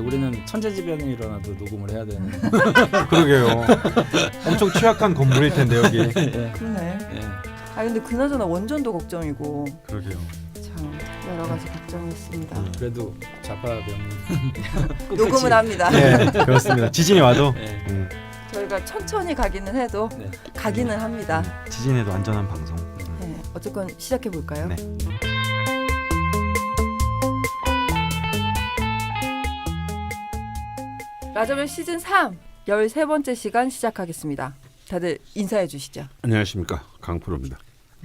우리는 천재지변이 일어나도 녹음을 해야 되는. 그러게요. 엄청 취약한 건물일 텐데 여기. 예. 그러네. 예. 아 근데 그나저나 원전도 걱정이고 그러게요. 참 여러 가지 걱정이 있습니다. 그래도 좌파명 녹음은 합니다. 네, 그렇습니다. 지진이 와도 예. 저희가 천천히 가기는 해도 네. 가기는 합니다. 지진에도 안전한 방송. 네, 어쨌건 시작해 볼까요? 네. 라자면 시즌 3 13번째 시간 시작하겠습니다. 다들 인사해 주시죠. 안녕하십니까, 강프로입니다.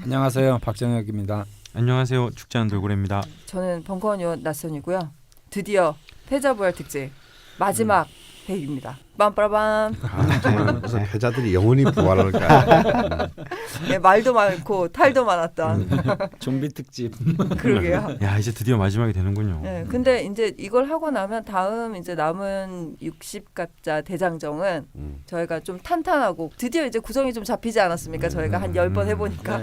안녕하세요, 박정혁입니다. 안녕하세요. 죽지 않은 돌고래입니다. 저는 벙커원 요원 낯선이고요. 드디어 패자부활 특집 마지막 회입니다. 빰빠라밤. 정말 무슨 패자들이 영원히 부활할까? 네, 말도 많고 탈도 많았던 좀비 특집. 그러게요. 야 이제 드디어 마지막이 되는군요. 네, 근데 이제 이걸 하고 나면 다음 이제 남은 60갑자 대장정은 저희가 좀 탄탄하고 드디어 이제 구성이 좀 잡히지 않았습니까? 저희가 한 10번 해보니까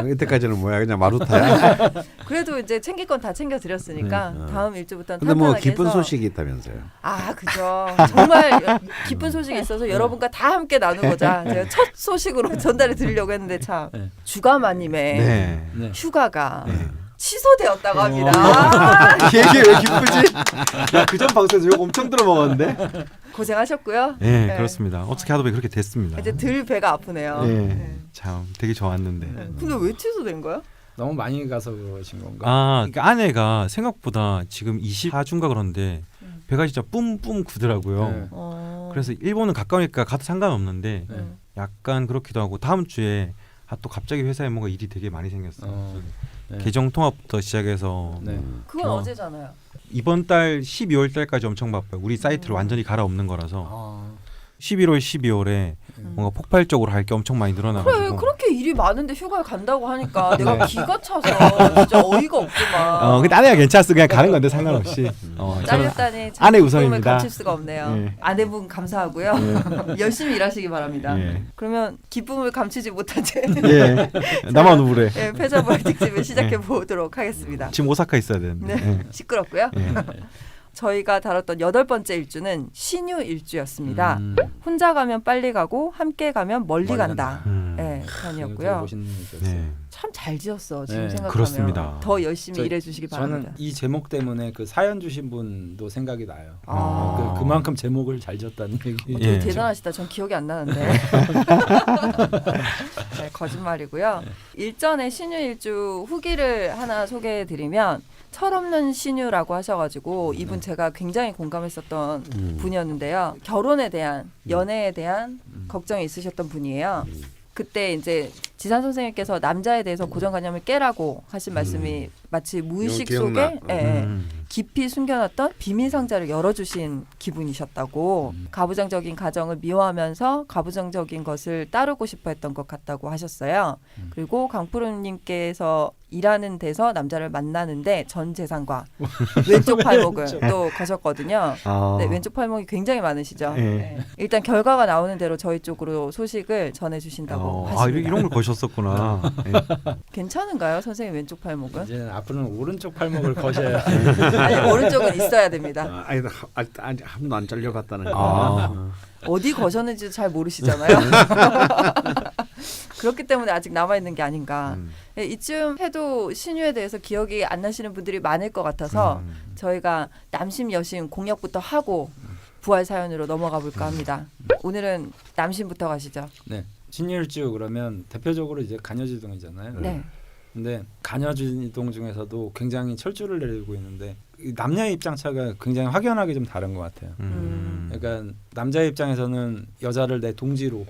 네. 이때까지는 뭐야, 그냥 마루타야. 그래도 이제 챙길 건 다 챙겨드렸으니까 다음 일주부터는 근데 탄탄하게 뭐 기쁜 해서 소식이 있다면서요? 아 그죠. 정말 기쁜 소식이 있어서 여러분과 다 함께 나누고자 제가 첫 소식으로 전달해 드리려고 했는데 참 네. 주가마님의 네. 네. 휴가가 네. 취소되었다고 합니다. 아, 이게 왜 기쁘지? 야 그전 방송에서 욕 엄청 들어먹었는데. 고생하셨고요. 네, 네. 그렇습니다. 어떻게 하다 보니 그렇게 됐습니다. 이제 들 배가 아프네요. 네. 네. 참 되게 좋았는데. 근데 왜 취소된 거야? 너무 많이 가서 그러신 건가? 아, 그러니까 아내가 생각보다 지금 24주인가 그런데 배가 진짜 뿜뿜 구더라고요. 네. 그래서 일본은 가까우니까 가도 상관없는데 네. 약간 그렇기도 하고 다음 주에 또 갑자기 회사에 뭔가 일이 되게 많이 생겼어요. 네. 계정 통합부터 시작해서 네. 그건 어. 어제잖아요. 이번 달 12월 달까지 엄청 바빠요. 우리 사이트를 완전히 갈아엎는 거라서 아, 11월, 12월에 뭔가 폭발적으로 할 게 엄청 많이 그래 늘어나가지고 그렇게 일이 많은데 휴가를 간다고 하니까 내가 네. 기가 차서 진짜 어이가 없구만. 근데 아내가 괜찮았어. 그냥 가는 건데 상관없이 저는 잘렸다니 참 아내 기쁨을 우선입니다. 감출 수가 없네요. 네. 아내분 감사하고요. 열심히 일하시기 바랍니다. 예. 그러면 기쁨을 감추지 못한 채 예. 나만 우울해. 예, 패자부활 특집을 시작해 보도록 하겠습니다. 지금 오사카 있어야 되는데. 네, 시끄럽고요. 예. 저희가 다뤘던 8번째 일주는 신유 일주였습니다. 음. 혼자 가면 빨리 가고 함께 가면 멀리 멀리 간다. 음. 네, 되게 편이었고요. 멋있는 얘기였어요. 네. 참 잘 지었어 지금 네, 생각하면. 그렇습니다. 더 열심히 저- 일해 주시기 저는 바랍니다. 이 제목 때문에 그 사연 주신 분도 생각이 나요. 아. 그만큼 제목을 잘 지었다는 얘기. 되게 예. 대단하시다. 전 기억이 안 나는데. 네, 거짓말이고요. 일전에 신유 일주 후기를 하나 소개해드리면 철없는 신유라고 하셔가지고 이분 제가 굉장히 공감했었던 분이었는데요. 결혼에 대한 연애에 대한 걱정이 있으셨던 분이에요. 그때 이제 지산 선생님께서 남자에 대해서 고정관념을 깨라고 하신 말씀이 마치 무의식 이거 속에 기억나. 예, 음. 깊이 숨겨놨던 비밀 상자를 열어주신 기분이셨다고 가부장적인 가정을 미워하면서 가부장적인 것을 따르고 싶어했던 것 같다고 하셨어요. 그리고 강프로님께서 일하는 데서 남자를 만나는데 전 재산과 왼쪽 팔목을 또 거셨거든요. 네, 왼쪽 팔목이 굉장히 많으시죠. 예. 네. 일단 결과가 나오는 대로 저희 쪽으로 소식을 전해주신다고 하십니다. 이런 걸 거셨었구나. 예. 괜찮은가요, 선생님 왼쪽 팔목은? 이제는 앞으로는 오른쪽 팔목을 거셔야. 아니 오른쪽은 있어야 됩니다. 아니, 한 번도 안 잘려갔다는 거. 아. 어디 거셨는지도 잘 모르시잖아요. 그렇기 때문에 아직 남아 있는 게 아닌가. 예, 이쯤 해도 신유에 대해서 기억이 안 나시는 분들이 많을 것 같아서 저희가 남심 여심 공략부터 하고 부활 사연으로 넘어가 볼까 합니다. 오늘은 남심부터 가시죠. 네. 신일주 그러면 대표적으로 이제 간여지동이잖아요. 네. 근데 간여지동 중에서도 굉장히 철주를 내리고 있는데 이 남녀의 입장차가 굉장히 확연하게 좀 다른 것 같아요. 그러니까 남자의 입장에서는 여자를 내 동지로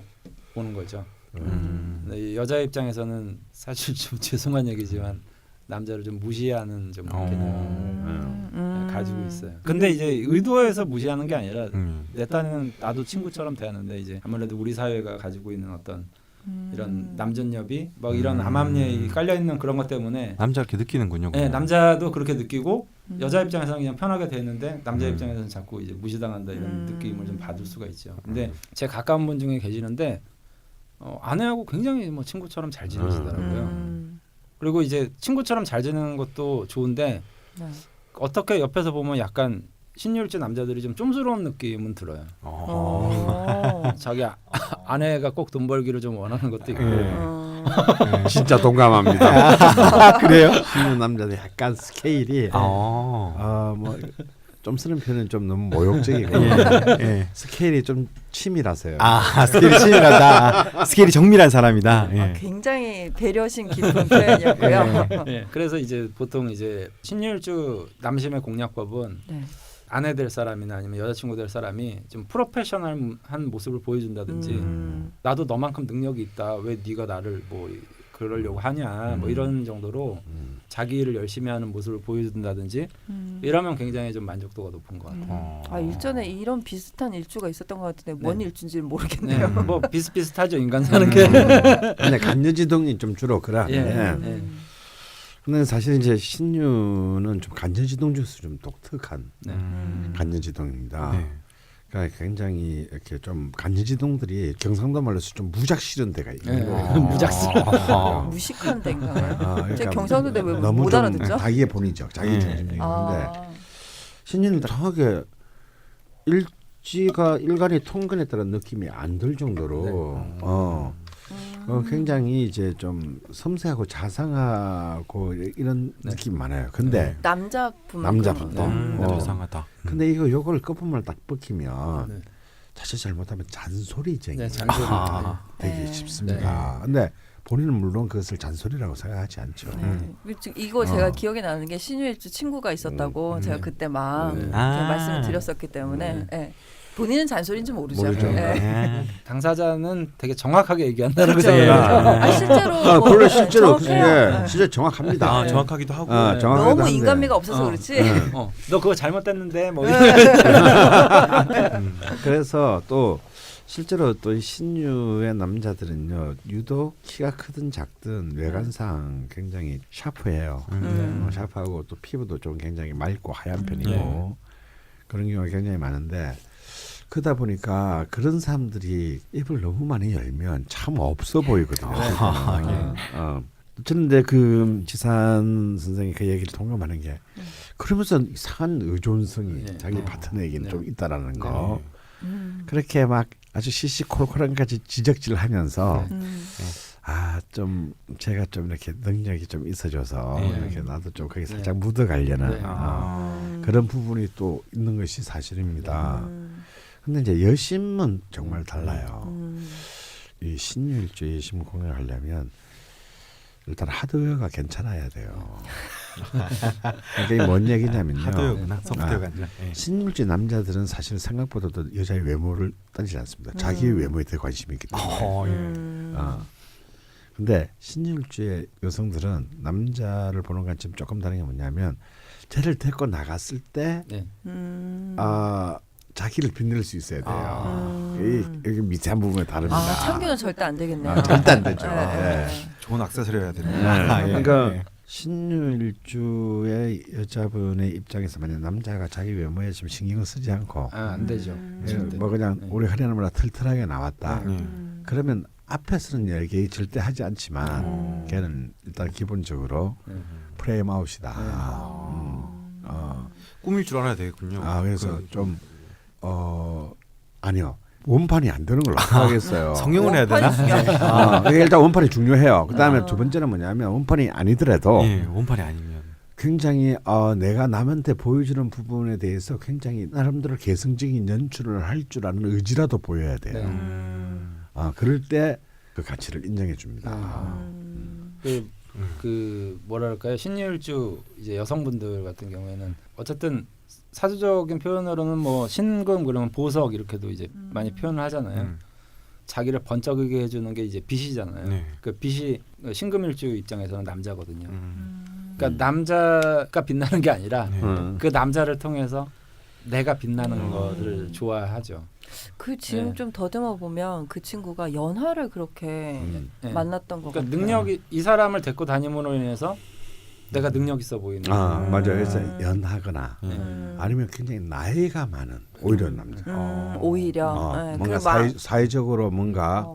보는 거죠. 근데 이 여자의 입장에서는 사실 좀 죄송한 얘기지만 남자를 좀 무시하는 좀 개념을 가지고 있어요. 근데 이제 의도해서 무시하는 게 아니라 내 딴에는 나도 친구처럼 대하는데 이제 아무래도 우리 사회가 가지고 있는 어떤 이런 남전여비 막 이런 암암리에 깔려 있는 그런 것 때문에 남자 이렇게 느끼는군요. 네, 남자도 그렇게 느끼고 여자 입장에서는 그냥 편하게 되는데 남자 입장에서는 자꾸 이제 무시당한다 이런 느낌을 좀 받을 수가 있죠. 근데 제 가까운 분 중에 계시는데 아내하고 굉장히 뭐 친구처럼 잘 지내시더라고요. 그리고 이제 친구처럼 잘 지내는 것도 좋은데 네. 어떻게 옆에서 보면 약간 신유일주 남자들이 좀 쫌스러운 느낌은 들어요. 어. 자기 아내가 꼭 돈 벌기를 좀 원하는 것도 있고. 진짜 동감합니다. 그래요? 신유 남자들 약간 스케일이 뭐 좀 쓰는 표현은 좀 너무 모욕적이고 예. 스케일이 좀 치밀하세요. 스케일이 치밀하다. 스케일이 정밀한 사람이다. 예. 굉장히 배려심 깊은 표현이었고요. 예, 그래서 이제 보통 이제 신유일주 남심의 공략법은 네. 아내 될 사람이나 아니면 여자친구 될 사람이 좀 프로페셔널한 모습을 보여준다든지 나도 너만큼 능력이 있다. 왜 네가 나를 뭐 그러려고 하냐. 뭐 이런 정도로 자기 일을 열심히 하는 모습을 보여준다든지 이러면 굉장히 좀 만족도가 높은 것 같아요. 아 일전에 이런 비슷한 일주가 있었던 것 같은데 뭔 네. 일주인지는 네, 모르겠네요. 뭐 비슷비슷하죠 인간 사는 게. 근데 간여지동이 좀 주로 그러는데 예. 근데 사실 이제 신유는 좀 간여지동 중에서 좀 독특한 네. 간여지동입니다. 네. 그러니까 굉장히 이렇게 좀 간여지동들이 경상도 말로서 좀 무작실한 데가 있고 무작실. 무식한 데인가요? 그러니까 제 경상도인데 왜 너무 못 좀 알아듣죠? 자기의 본의적, 자기 중심적인데 아, 신유는 정확하게 일지가 일간이 통근했다는 느낌이 안 들 정도로 굉장히 이제 좀 섬세하고 자상하고 이런 느낌이 많아요. 근데 남자분 남자분. 자상하다. 근데 요걸 끝부분을 딱 벗기면 네. 사실 잘못하면 잔소리쟁이 네, 잔소리. 되게 네. 쉽습니다. 근데 본인은 물론 그것을 잔소리라고 생각하지 않죠. 이거 제가 기억이 나는 게 신유일주 친구가 있었다고 제가 그때 막 네. 이렇게 말씀을 드렸었기 때문에 예. 본인은 잔소리인지 모르죠. 모르죠. 예. 당사자는 되게 정확하게 얘기한다는 그렇죠. 생각을 아, 실제로 그래 실제로 정확해요. 그게 진짜 정확합니다. 정확하기도 하고. 정확하기도 너무 한데. 인간미가 없어서 그렇지. 너 그거 잘못됐는데 뭐 그래서 또 실제로 또 이 신유의 남자들은요 유독 키가 크든 작든 외관상 굉장히 샤프해요. 샤프하고 또 피부도 좀 굉장히 맑고 하얀 편이고 그런 경우가 굉장히 많은데 그러다 보니까 그런 사람들이 입을 너무 많이 열면 참 없어 보이거든요. 저는 근데 그 지산 선생이 그 얘기를 동감하는 게 그러면서 이상한 의존성이 자기 파트너에게는 좀 있다라는 거. 그렇게 막 아주 시시콜콜한까지 지적질하면서 좀 제가 좀 이렇게 능력이 좀 있어져서 이렇게 나도 좀 거기 살짝 묻어가려는 그런 부분이 또 있는 것이 사실입니다. 근데 이제 여심은 정말 달라요. 이 신유일주 여심 공략하려면 일단 하드웨어가 괜찮아야 돼요. 이게 뭔 얘기냐면요. 하드웨어구나. 소프트웨어가 아니라. 신유일주 남자들은 사실 생각보다도 여자의 외모를 따지지 않습니다. 자기의 외모에 더 관심이 있기 때문에. 근데 신유일주의 여성들은 남자를 보는 관점 조금 다른 게 뭐냐면 쟤를 데리고 나갔을 때 자기를 빛낼 수 있어야 돼요. 이게 미세한 부분에 다릅니다. 참교는 절대 안 되겠네요. 절대 안 되죠. 좋은 액세서리여야 되는. 그러니까 신유일주의 여자분의 입장에서 만약 남자가 자기 외모에 좀 신경을 쓰지 않고 안 되죠. 뭐 그냥 우리 하려는 틀틀하게 나왔다. 그러면 앞에서는 얘기 절대 하지 않지만 걔는 일단 기본적으로 프레임 아웃이다. 꾸밀 줄 알아야 되겠군요. 그래서 좀 아니요. 원판이 안 되는 걸로 생각했어요. 성형을 해야 되나? 일단 원판이 중요해요. 그다음에 두 번째는 뭐냐면 원판이 아니더라도 원판이 아니면 굉장히 내가 남한테 보여주는 부분에 대해서 굉장히 나름대로 개성적인 연출을 할 줄 아는 의지라도 보여야 돼요. 그럴 때 그 가치를 인정해 줍니다. 그 뭐랄까요 신유일주 이제 여성분들 같은 경우에는 어쨌든 사주적인 표현으로는 뭐 신금 그러면 보석 이렇게도 이제 많이 표현을 하잖아요. 자기를 번쩍이게 해주는 게 이제 빛이잖아요. 그 빛이 신금일주 입장에서는 남자거든요. 그러니까 남자가 빛나는 게 아니라 그 남자를 통해서 내가 빛나는 거를 좋아하죠. 그 지금 좀 더듬어 보면 그 친구가 연하를 그렇게 만났던 것 그러니까 같아요. 능력이 이 사람을 데리고 다님으로 인해서 내가 능력 있어 보이는. 맞아요. 그래서 연하거나 아니면 굉장히 나이가 많은 오히려 남자. 오히려 뭔가 사회적으로 뭔가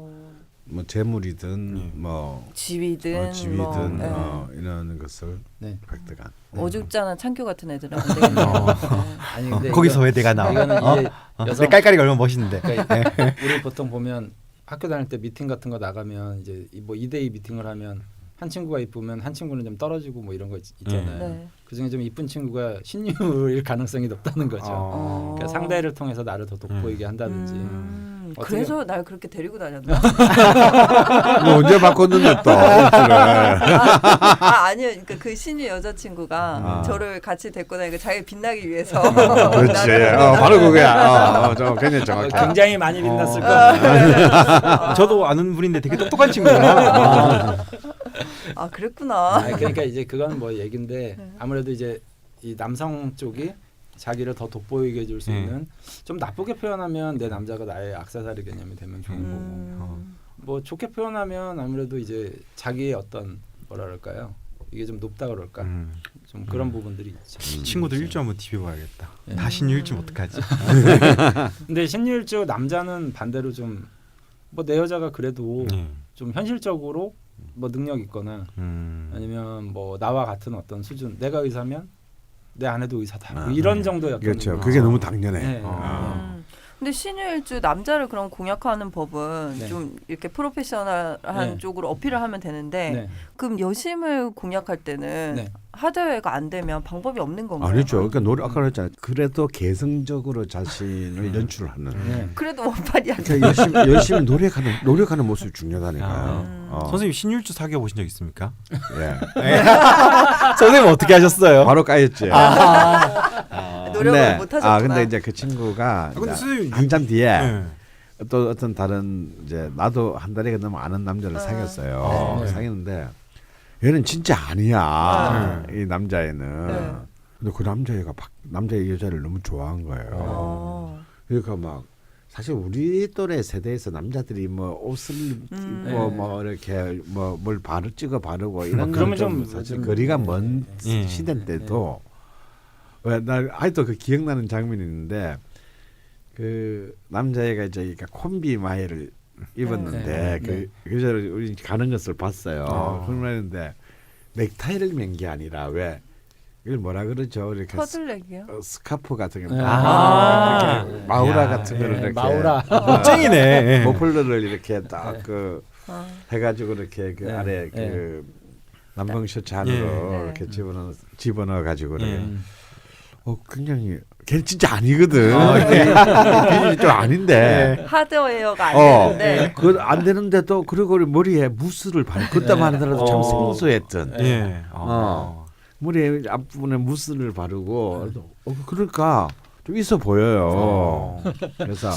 뭐 재물이든 뭐 지위든 지위든 뭐, 이런 것을 네. 획득한. 어죽잖은 창규 같은 애들은 안 되겠네요. 아니 근데 거기서 왜 내가 나와? 이거는 이제 여성 내 깔깔이가 얼마나 멋있는데. 그러니까 우리 보통 보면 학교 다닐 때 미팅 같은 거 나가면 이제 뭐 2대2 미팅을 하면 한 친구가 이쁘면 한 친구는 좀 떨어지고 뭐 이런 거 있잖아요. 네. 그중에 좀 이쁜 친구가 신유일 가능성이 높다는 거죠. 어. 그러니까 상대를 통해서 나를 더 돋보이게 한다든지. 어떻게- 그래서 날 그렇게 데리고 다녔나? 뭐 언제 바꿨는데 또 일주를. 아니요. 그러니까 그 신유 여자친구가 저를 같이 데리고 다니까 자기 빛나기 위해서. 그렇지. 바로 그거야. 저 굉장히 정확해. 굉장히 많이 빛났을 어. 거예요. 저도 아는 분인데 되게 똑똑한 친구구나. 아 그랬구나. 그러니까 이제 그건 뭐 얘긴데 네. 아무래도 이제 이 남성 쪽이 자기를 더 돋보이게 해줄 수 있는 좀 나쁘게 표현하면 내 남자가 나의 액세서리 개념이 되면 좋은 거고 뭐 좋게 표현하면 아무래도 이제 자기의 어떤 뭐라 그럴까요? 이게 좀 높다 그럴까? 좀 그런 부분들이 있죠. 친구들 일주 한번 디벼봐야겠다. 네. 다 신유 일주 어떡하지? 근데 신유일주 남자는 반대로 좀 뭐 내 여자가 그래도 좀 현실적으로 뭐 능력 있거나 아니면 뭐 나와 같은 어떤 수준 내가 의사면 내 아내도 의사다 뭐 이런 정도의 어떤 그렇죠. 그게 너무 당연해. 네. 근데 신유일주 남자를 그럼 공략하는 법은 네. 좀 이렇게 프로페셔널한 네. 쪽으로 어필을 하면 되는데 네. 그럼 여심을 공략할 때는 네. 하드웨어가 안 되면 방법이 없는 건가요? 아니죠. 그러니까 노래 아까 그랬잖아요. 그래도 개성적으로 자신을 연출하는. 네. 그래도 원판이 안 돼. 그러니까 열심히 노력하는 모습이 중요하다니까요. 선생님 신유일주 사귀어 보신 적 있습니까? 예. 선생님 어떻게 하셨어요? 바로 까였지. 노력을 못 하셨구나. 근데 이제 그 친구가 근데 선생님 한참 뒤에 네. 또 어떤 다른 이제 나도 한 달에 너무 아는 남자를 사귀었어요. 네. 사귀었는데 얘는 진짜 아니야. 이 남자애는. 네. 근데 그 남자애가 남자의 여자를 너무 좋아한 거예요. 그러니까 막 사실 우리 또래 세대에서 남자들이 뭐 옷을 입고 뭐 이렇게 뭐 뭘 찍어 바르고 이런 그러면 좀 좀 사실 좀 거리가 먼 예. 시대인데도 왜 나 아직도 그 기억나는 장면이 있는데 그 남자애가 이제 그러니까 콤비 마이를 입었는데 네. 그 여자를 우리 가는 것을 봤어요. 그러는데 넥타이를 맨 게 아니라 왜 이걸 뭐라 그러죠? 이렇게 터틀넥이요? 스카프 같은 거, 네. 이렇게 마우라 야, 같은 거를 이렇게 마우라. 쟁이네. 머플러를 이렇게 딱 그 아. 해가지고 이렇게 그 네. 아래 네. 그 남방 셔츠 안으로 네. 이렇게 집어넣어 가지고 네. 굉장히 걔는 진짜 아니거든. 걔는 좀 아닌데. 하드웨어가 안 되는데 그 안 되는데도 그리고 머리에 무스를 그때 만들어도 참 생소했던. 예. 머리에 앞부분에 무스를 바르고 그러니까 좀 있어 보여요. 그래서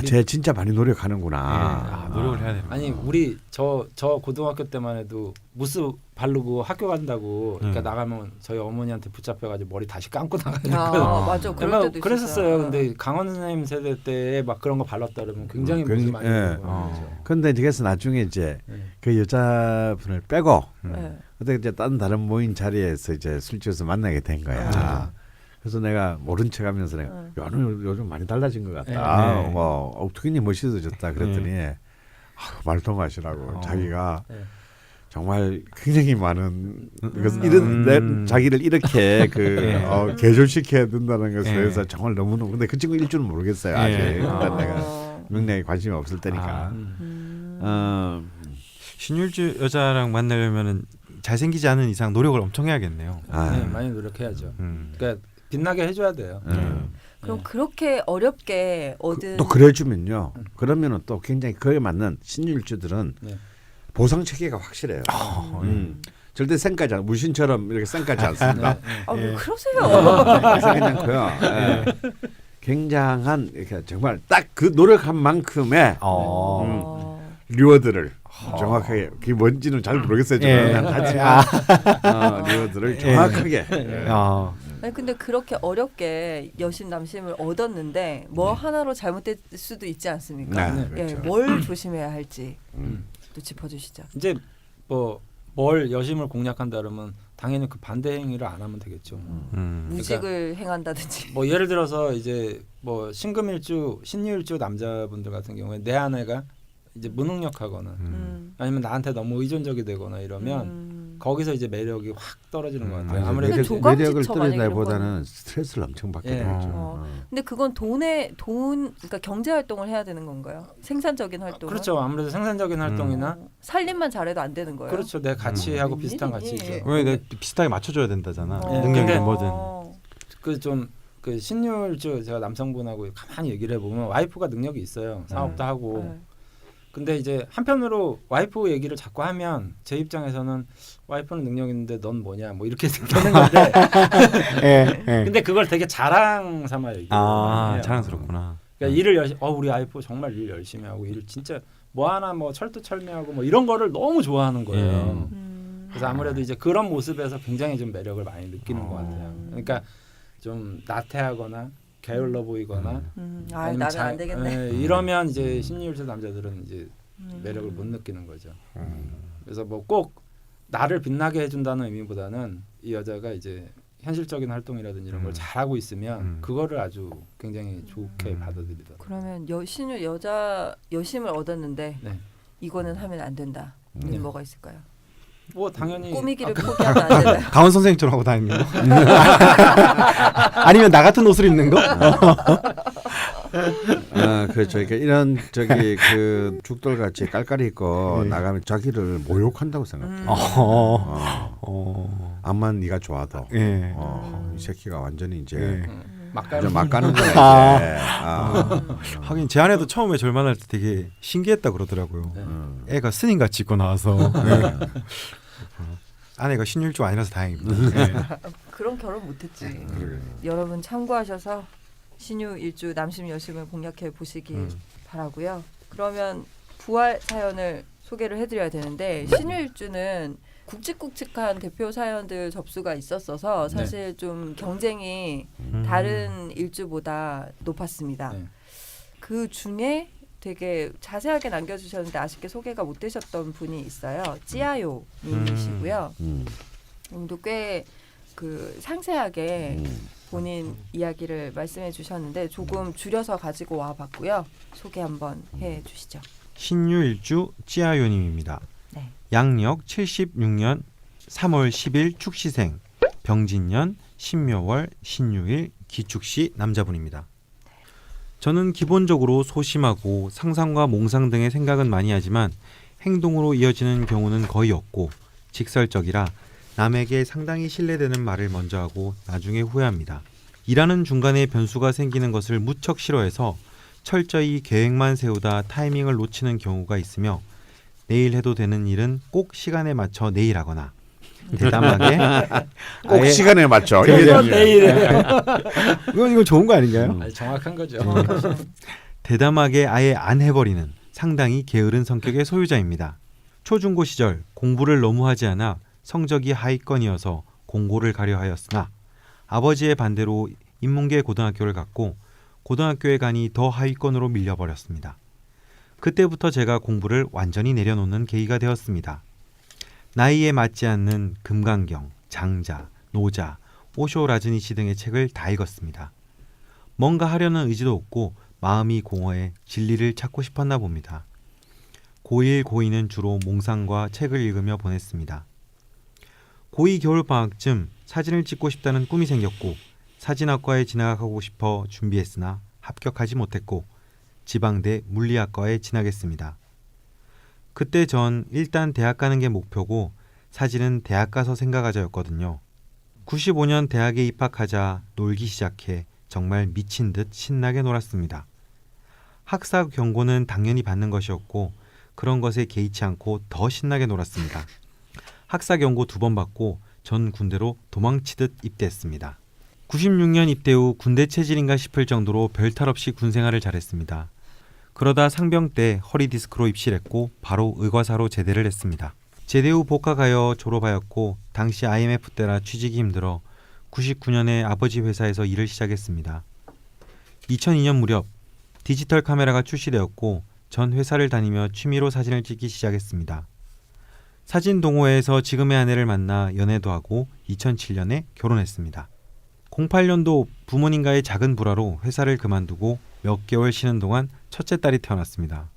쟤 진짜 많이 노력하는구나. 노력을 해야 되는. 아니 우리 저 고등학교 때만 해도 무스 바르고 학교 간다고 그러니까 나가면 저희 어머니한테 붙잡혀가지고 머리 다시 감고 나가야 맞아. 그럴 때도 그랬었어요. 있었어요. 근데 강원 선생님 세대 때 막 그런 거 발랐다 그러면 굉장히 굉장히, 무슨 많이 예. 거죠. 근데 그래서 나중에 이제 네. 그 여자분을 빼고 네. 그때 이제 다른 모임 자리에서 이제 술집에서 만나게 된 거야. 그래서 내가 모른 척하면서 내가 야, 너 요즘 많이 달라진 것 같다. 네. 뭐 특히 멋있어졌다 그랬더니 말 통하시라고 자기가 정말 굉장히 많은 이런 자기를 이렇게 개조시켜야 된다는 것에 대해서 정말 너무너무 근데 그 친구 일줄은 모르겠어요 아직. 일단 내가 명량에 관심이 없을 때니까. 신율주 여자랑 만나려면은 잘생기지 않은 이상 노력을 엄청 해야겠네요. 네, 많이 노력해야죠. 그러니까 빛나게 해줘야 돼요. 그럼 그렇게 어렵게 얻은 또 그래주면요. 그러면은 또 굉장히 그에 맞는 신율주들은 보상 체계가 확실해요. 절대 쌩까지 않아. 물신처럼 이렇게 쌩까지 않습니다. 왜 그러세요? 그래서 괜찮고요. 굉장한 이렇게 정말 딱 그 노력한 만큼의 리워드를 정확하게 그게 뭔지는 잘 모르겠어요. 저는 하지만 리워드를 정확하게. 아니 근데 그렇게 어렵게 여심 남심을 얻었는데 뭐 하나로 잘못될 수도 있지 않습니까? 네, 그렇죠. 뭘 조심해야 할지 또 짚어주시죠. 이제 뭘 여심을 공략한다 그러면 당연히 그 반대 행위를 안 하면 되겠죠. 무직을 행한다든지. 뭐 예를 들어서 이제 뭐 신유일주 남자분들 같은 경우에 내 아내가 이제 무능력하거나 아니면 나한테 너무 의존적이 되거나 이러면 거기서 이제 매력이 확 떨어지는 것 같아요. 아무래도 근데 매력을 조감지처 만약에 이런 떨어진다기보다는 스트레스를 엄청 받게 예. 되죠. 근데 그건 그러니까 경제 활동을 해야 되는 건가요? 생산적인 활동. 그렇죠. 아무래도 생산적인 활동이나 살림만 잘해도 안 되는 거예요. 그렇죠. 내 가치하고 비슷한 가치죠. 왜 내가 비슷하게 맞춰줘야 된다잖아. 예. 능력이든 근데- 뭐든. 그 좀 그 신율주 제가 남성분하고 가만히 얘기를 해보면 와이프가 능력이 있어요. 사업도 하고. 네. 근데 이제 한편으로 와이프 얘기를 자꾸 하면 제 입장에서는 와이프는 능력 있는데 넌 뭐냐 뭐 이렇게 되는 건데 예, 예. 근데 그걸 되게 자랑 삼아 얘기해요. 아 자랑스럽구나. 그러니까 일을 열심히 우리 와이프 정말 일 열심히 하고 일 진짜 뭐 하나 뭐 철두철미하고 뭐 이런 거를 너무 좋아하는 거예요. 그래서 아무래도 이제 그런 모습에서 굉장히 좀 매력을 많이 느끼는 것 같아요. 그러니까 좀 나태하거나 게을러 보이거나 아니면 나는 안 되겠네. 이러면 이제 심리일주 남자들은 이제 매력을 못 느끼는 거죠. 그래서 뭐 꼭 나를 빛나게 해준다는 의미보다는 이 여자가 이제 현실적인 활동이라든지 이런 걸 잘하고 있으면 그거를 아주 굉장히 좋게 받아들이더라고요. 그러면 신유 여자 여심을 얻었는데 네. 이거는 하면 안 된다. 는 뭐가 있을까요? 뭐 당연히 꾸미기를 포기하면 안 된다. 강원 선생님처럼 하고 다니는 거? 아니면 나 같은 옷을 입는 거? 그렇죠. 그러니까 이런 저기 그 죽돌 같이 깔깔이 있고 나가면 자기를 모욕한다고 생각해. 암만 네가 좋아도 예. 이 새끼가 완전히 이제 예. 막가는 막 가는 거야 이제. 하긴 제 아내도 처음에 절 만날 때 되게 신기했다 그러더라고요. 네. 애가 스님같이 입고 나와서 네. 아내가 신율주 아니라서 다행입니다. 네. 그런 결혼 못했지. 여러분 참고하셔서 신유 일주 남심 여심을 공략해 보시길 바라고요. 그러면 부활 사연을 소개를 해드려야 되는데 신유 일주는 굵직굵직한 대표 사연들 접수가 있었어서 사실 좀 경쟁이 다른 일주보다 높았습니다. 네. 그 중에 되게 자세하게 남겨주셨는데 아쉽게 소개가 못 되셨던 분이 있어요. 찌아요 님이시고요. 또 꽤 그 상세하게 본인 이야기를 말씀해 주셨는데 조금 줄여서 가지고 와봤고요. 소개 한번 해주시죠. 신유일주 찌아요님입니다. 네. 양력 76년 3월 10일 축시생, 병진년 신묘월 신유일 기축시 남자분입니다. 저는 기본적으로 소심하고 상상과 몽상 등의 생각은 많이 하지만 행동으로 이어지는 경우는 거의 없고 직설적이라 남에게 상당히 신뢰되는 말을 먼저 하고 나중에 후회합니다. 일하는 중간에 변수가 생기는 것을 무척 싫어해서 철저히 계획만 세우다 타이밍을 놓치는 경우가 있으며 내일 해도 되는 일은 꼭 시간에 맞춰 내일 하거나 대담하게 꼭 시간에 맞춰. 이건 좋은 거 아닌가요? 아니, 정확한 거죠. 대담하게 아예 안 해버리는 상당히 게으른 성격의 소유자입니다. 초중고 시절 공부를 너무 하지 않아 성적이 하위권이어서 공고를 가려 하였으나 아버지의 반대로 인문계 고등학교를 갔고 고등학교에 가니 더 하위권으로 밀려버렸습니다. 그때부터 제가 공부를 완전히 내려놓는 계기가 되었습니다. 나이에 맞지 않는 금강경, 장자, 노자, 오쇼 라즈니시 등의 책을 다 읽었습니다. 뭔가 하려는 의지도 없고 마음이 공허해 진리를 찾고 싶었나 봅니다. 고1, 고2는 주로 몽상과 책을 읽으며 보냈습니다. 고2 겨울방학쯤 사진을 찍고 싶다는 꿈이 생겼고 사진학과에 진학하고 싶어 준비했으나 합격하지 못했고 지방대 물리학과에 진학했습니다. 그때 전 일단 대학 가는 게 목표고 사진은 대학 가서 생각하자였거든요. 95년 대학에 입학하자 놀기 시작해 정말 미친 듯 신나게 놀았습니다. 학사 경고는 당연히 받는 것이었고 그런 것에 개의치 않고 더 신나게 놀았습니다. 학사 경고 2번 받고 전 군대로 도망치듯 입대했습니다. 96년 입대 후 군대 체질인가 싶을 정도로 별탈 없이 군생활을 잘했습니다. 그러다 상병 때 허리 디스크로 입실했고 바로 의과사로 제대를 했습니다. 제대 후 복학하여 졸업하였고 당시 IMF 때라 취직이 힘들어 99년에 아버지 회사에서 일을 시작했습니다. 2002년 무렵 디지털 카메라가 출시되었고 전 회사를 다니며 취미로 사진을 찍기 시작했습니다. 사진 동호회에서 지금의 아내를 만나 연애도 하고 2007년에 결혼했습니다. 08년도 부모님과의 작은 불화로 회사를 그만두고 몇 개월 쉬는 동안 첫째 딸이 태어났습니다.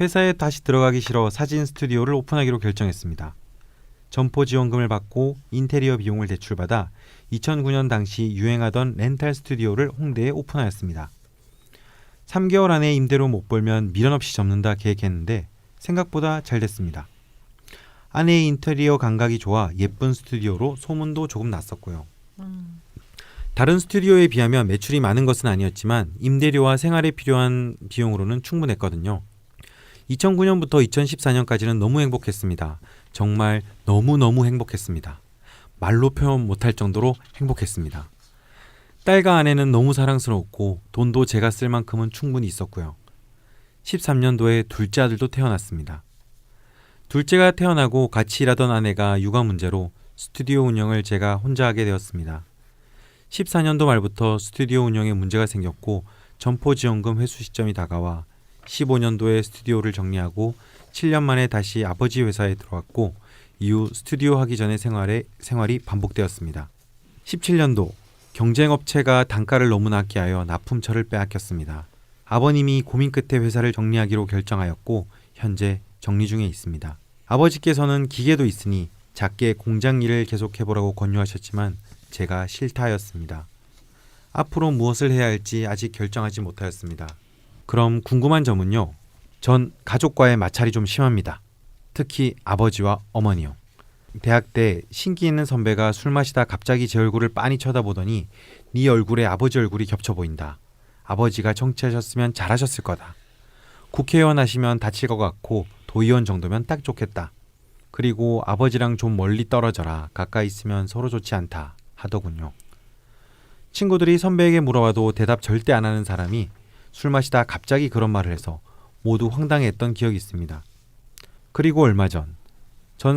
회사에 다시 들어가기 싫어 사진 스튜디오를 오픈하기로 결정했습니다. 점포 지원금을 받고 인테리어 비용을 대출받아 2009년 당시 유행하던 렌탈 스튜디오를 홍대에 오픈하였습니다. 3개월 안에 임대료 못 벌면 미련 없이 접는다 계획했는데 생각보다 잘 됐습니다. 아내의 인테리어 감각이 좋아 예쁜 스튜디오로 소문도 조금 났었고요. 다른 스튜디오에 비하면 매출이 많은 것은 아니었지만 임대료와 생활에 필요한 비용으로는 충분했거든요. 2009년부터 2014년까지는 너무 행복했습니다. 정말 너무너무 행복했습니다. 말로 표현 못할 정도로 행복했습니다. 딸과 아내는 너무 사랑스러웠고 돈도 제가 쓸 만큼은 충분히 있었고요. 13년도에 둘째 아들도 태어났습니다. 둘째가 태어나고 같이 일하던 아내가 육아 문제로 스튜디오 운영을 제가 혼자 하게 되었습니다. 14년도 말부터 스튜디오 운영에 문제가 생겼고 점포 지원금 회수 시점이 다가와 15년도에 스튜디오를 정리하고 7년 만에 다시 아버지 회사에 들어왔고 이후 스튜디오 하기 전의 생활이 반복되었습니다. 17년도 경쟁업체가 단가를 너무 낮게 하여 납품처를 빼앗겼습니다. 아버님이 고민 끝에 회사를 정리하기로 결정하였고 현재 정리 중에 있습니다. 아버지께서는 기계도 있으니 작게 공장 일을 계속해보라고 권유하셨지만 제가 싫다 하였습니다. 앞으로 무엇을 해야 할지 아직 결정하지 못하였습니다. 그럼 궁금한 점은요. 전 가족과의 마찰이 좀 심합니다. 특히 아버지와 어머니요. 대학 때 신기 있는 선배가 술 마시다 갑자기 제 얼굴을 빤히 쳐다보더니 네 얼굴에 아버지 얼굴이 겹쳐 보인다. 아버지가 정치하셨으면 잘하셨을 거다. 국회의원 하시면 다칠 것 같고 도의원 정도면 딱 좋겠다. 그리고 아버지랑 좀 멀리 떨어져라. 가까이 있으면 서로 좋지 않다. 하더군요. 친구들이 선배에게 물어봐도 대답 절대 안 하는 사람이 술 마시다 갑자기 그런 말을 해서 모두 황당해했던 기억이 있습니다. 그리고 얼마 전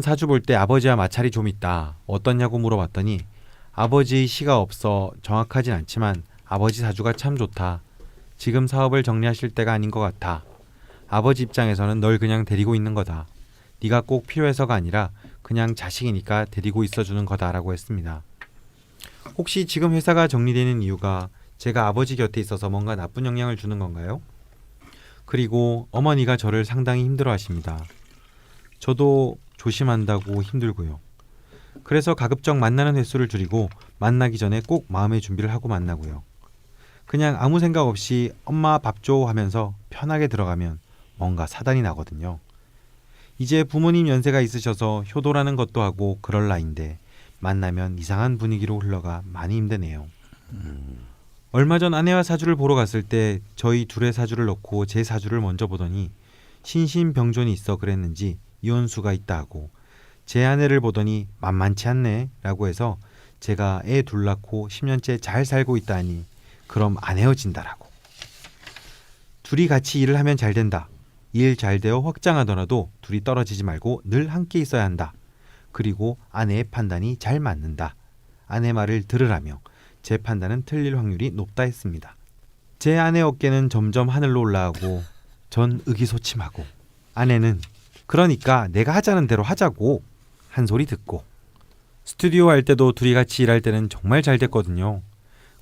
사주 볼 때 아버지와 마찰이 좀 있다. 어떻냐고 물어봤더니 아버지 시가 없어 정확하진 않지만 아버지 사주가 참 좋다. 지금 사업을 정리하실 때가 아닌 것 같아. 아버지 입장에서는 널 그냥 데리고 있는 거다. 네가 꼭 필요해서가 아니라 그냥 자식이니까 데리고 있어주는 거다라고 했습니다. 혹시 지금 회사가 정리되는 이유가 제가 아버지 곁에 있어서 뭔가 나쁜 영향을 주는 건가요? 그리고 어머니가 저를 상당히 힘들어하십니다. 저도 조심한다고 힘들고요. 그래서 가급적 만나는 횟수를 줄이고 만나기 전에 꼭 마음의 준비를 하고 만나고요. 그냥 아무 생각 없이 엄마 밥 줘 하면서 편하게 들어가면 뭔가 사단이 나거든요. 이제 부모님 연세가 있으셔서 효도라는 것도 하고 그럴 나이인데 만나면 이상한 분위기로 흘러가 많이 힘드네요. 얼마 전 아내와 사주를 보러 갔을 때 저희 둘의 사주를 넣고 제 사주를 먼저 보더니 신신병존이 있어 그랬는지 이혼수가 있다 하고 제 아내를 보더니 만만치 않네 라고 해서 제가 애 둘 낳고 10년째 잘 살고 있다니 그럼 안 헤어진다라고. 둘이 같이 일을 하면 잘 된다. 일 잘 되어 확장하더라도 둘이 떨어지지 말고 늘 함께 있어야 한다. 그리고 아내의 판단이 잘 맞는다. 아내 말을 들으라며 제 판단은 틀릴 확률이 높다 했습니다. 제 아내 어깨는 점점 하늘로 올라가고 전 의기소침하고 아내는 그러니까 내가 하자는 대로 하자고 한 소리 듣고 스튜디오 할 때도 둘이 같이 일할 때는 정말 잘 됐거든요.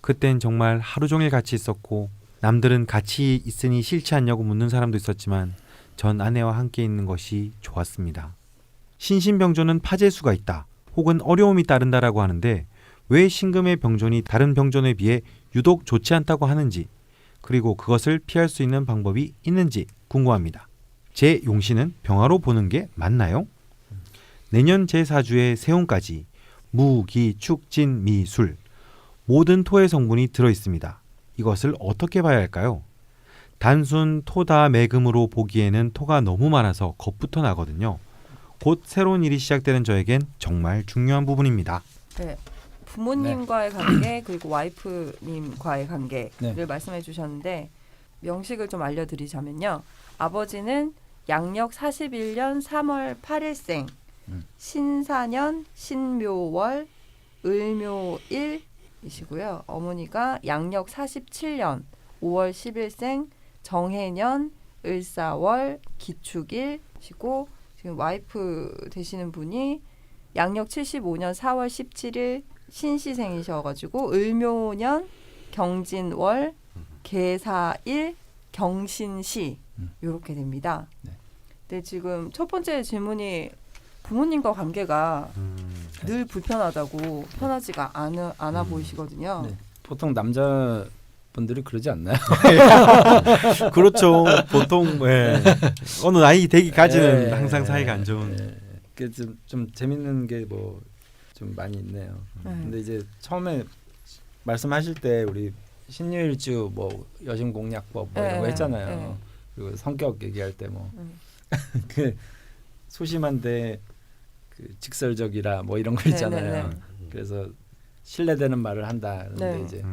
그땐 정말 하루 종일 같이 있었고 남들은 같이 있으니 싫지 않냐고 묻는 사람도 있었지만 전 아내와 함께 있는 것이 좋았습니다. 신신병존은 파재수가 있다 혹은 어려움이 따른다라고 하는데 왜 신금의 병존이 다른 병존에 비해 유독 좋지 않다고 하는지 그리고 그것을 피할 수 있는 방법이 있는지 궁금합니다. 제 용신은 병화로 보는 게 맞나요? 내년 제 사주에 세운까지 무, 기, 축, 진, 미, 술 모든 토의 성분이 들어있습니다. 이것을 어떻게 봐야 할까요? 단순 토다 매금으로 보기에는 토가 너무 많아서 겁부터 나거든요. 곧 새로운 일이 시작되는 저에겐 정말 중요한 부분입니다. 네. 부모님과의 관계 그리고 와이프님과의 관계를 네. 말씀해 주셨는데 명식을 좀 알려드리자면요. 아버지는 양력 41년 3월 8일생 신사년 신묘월 을묘일이시고요. 어머니가 양력 47년 5월 10일생 정해년 을사월 기축일이시고 지금 와이프 되시는 분이 양력 75년 4월 17일 신시생이셔가지고 을묘년 경진월 계사일 경신시 이렇게 됩니다. 네. 근데 지금 첫 번째 질문이 부모님과 관계가 늘 불편하다고 편하지가 않아 보이시거든요. 네. 보통 남자분들이 그러지 않나요? 그렇죠. 보통 어느 나이 되기까지는 예, 항상 사이가 안 좋은. 예. 그 좀 재밌는 게 뭐 좀 많이 있네요. 근데 이제 처음에 말씀하실 때 우리 신유일주 뭐 여신공략법 뭐 이런 거 했잖아요. 그리고 성격 얘기할 때 뭐 그 소심한데 그 직설적이라 뭐 이런 거 있잖아요. 그래서 신뢰되는 말을 한다. 그런데 이제